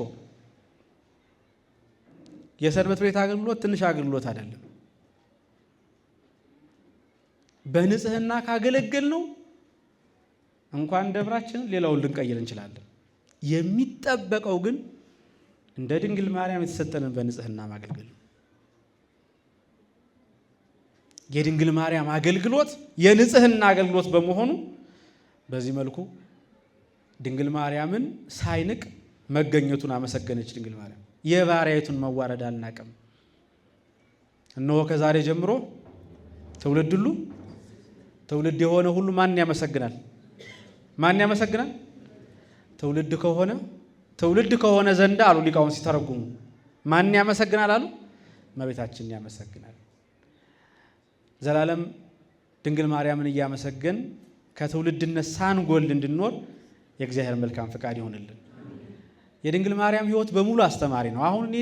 የሰንበት ቤት አገልግሎት ትንሽ አገልግሎት አይደለም። በንጽህና ካገለገል ነው እንኳን ደብራችንን ሌላውን ልንቀይር እንችላለን። የሚጠበቀው ግን እንደ ድንግል ማርያም የተሰጠንን በንጽህና ማገልገል። የድንግል ማርያም አገልግሎት የንጽህና አገልግሎት በመሆኑ በዚህ መልኩ ድንግል ማርያምን ሳይንቅ መገኘቱን አመሰገነች። ድንግል ማርያም የባሪያይቱን መዋረድ አልናቀም። እነሆ ከዛሬ ጀምሮ ትውልድ የሆነ ሁሉ ማን ያመሰግናል? ማን ያመሰግናል? ትውልድ ከሆነ ዘንዳ አሉ ሊቃውንት ሲተረጉሙ ማን ያመሰግናል አሉ? እመቤታችንን ያመሰግናል። ዘላለም ድንግል ማርያምን እያመሰገን ከትውልድነት ሳንጎል እንድንኖር የእግዚአብሔር መልካም ፈቃድ ይሆንልን። የድንግል ማርያም ሕይወት በሙሉ አስተማሪ ነው። አሁን እኔ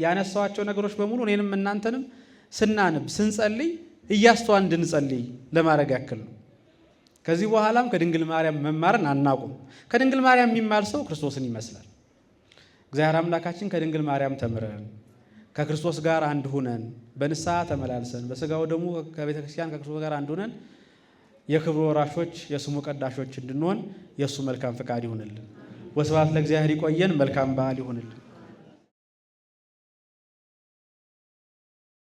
ያነሳዋቸው ነገሮች በሙሉ እኔንም እናንተንም ስናንብ ስንጸልይ እያስተዋልን እንድንጸልይ ለማድረግ ያክል ነው። ከዚህ በኋላም ከድንግል ማርያም መማርን አናቁም። ከድንግል ማርያም የሚማር ሰው ክርስቶስን ይመስላል። እግዚአብሔር አምላካችን ከድንግል ማርያም ተምረን ከክርስቶስ ጋር አንድ ሁነን በንስሐ ተመላልሰን በሥጋው ደሙ ከቤተ ክርስቲያን ከክርስቶስ ጋር አንድ ሁነን የክብሩ ወራሾች የስሙ ቀዳሾች እንድንሆን የእሱ መልካም ፈቃድ ይሁንልን። ወስብሐት ለእግዚአብሔር። ይቆየን። መልካም በዓል ይሁንልን።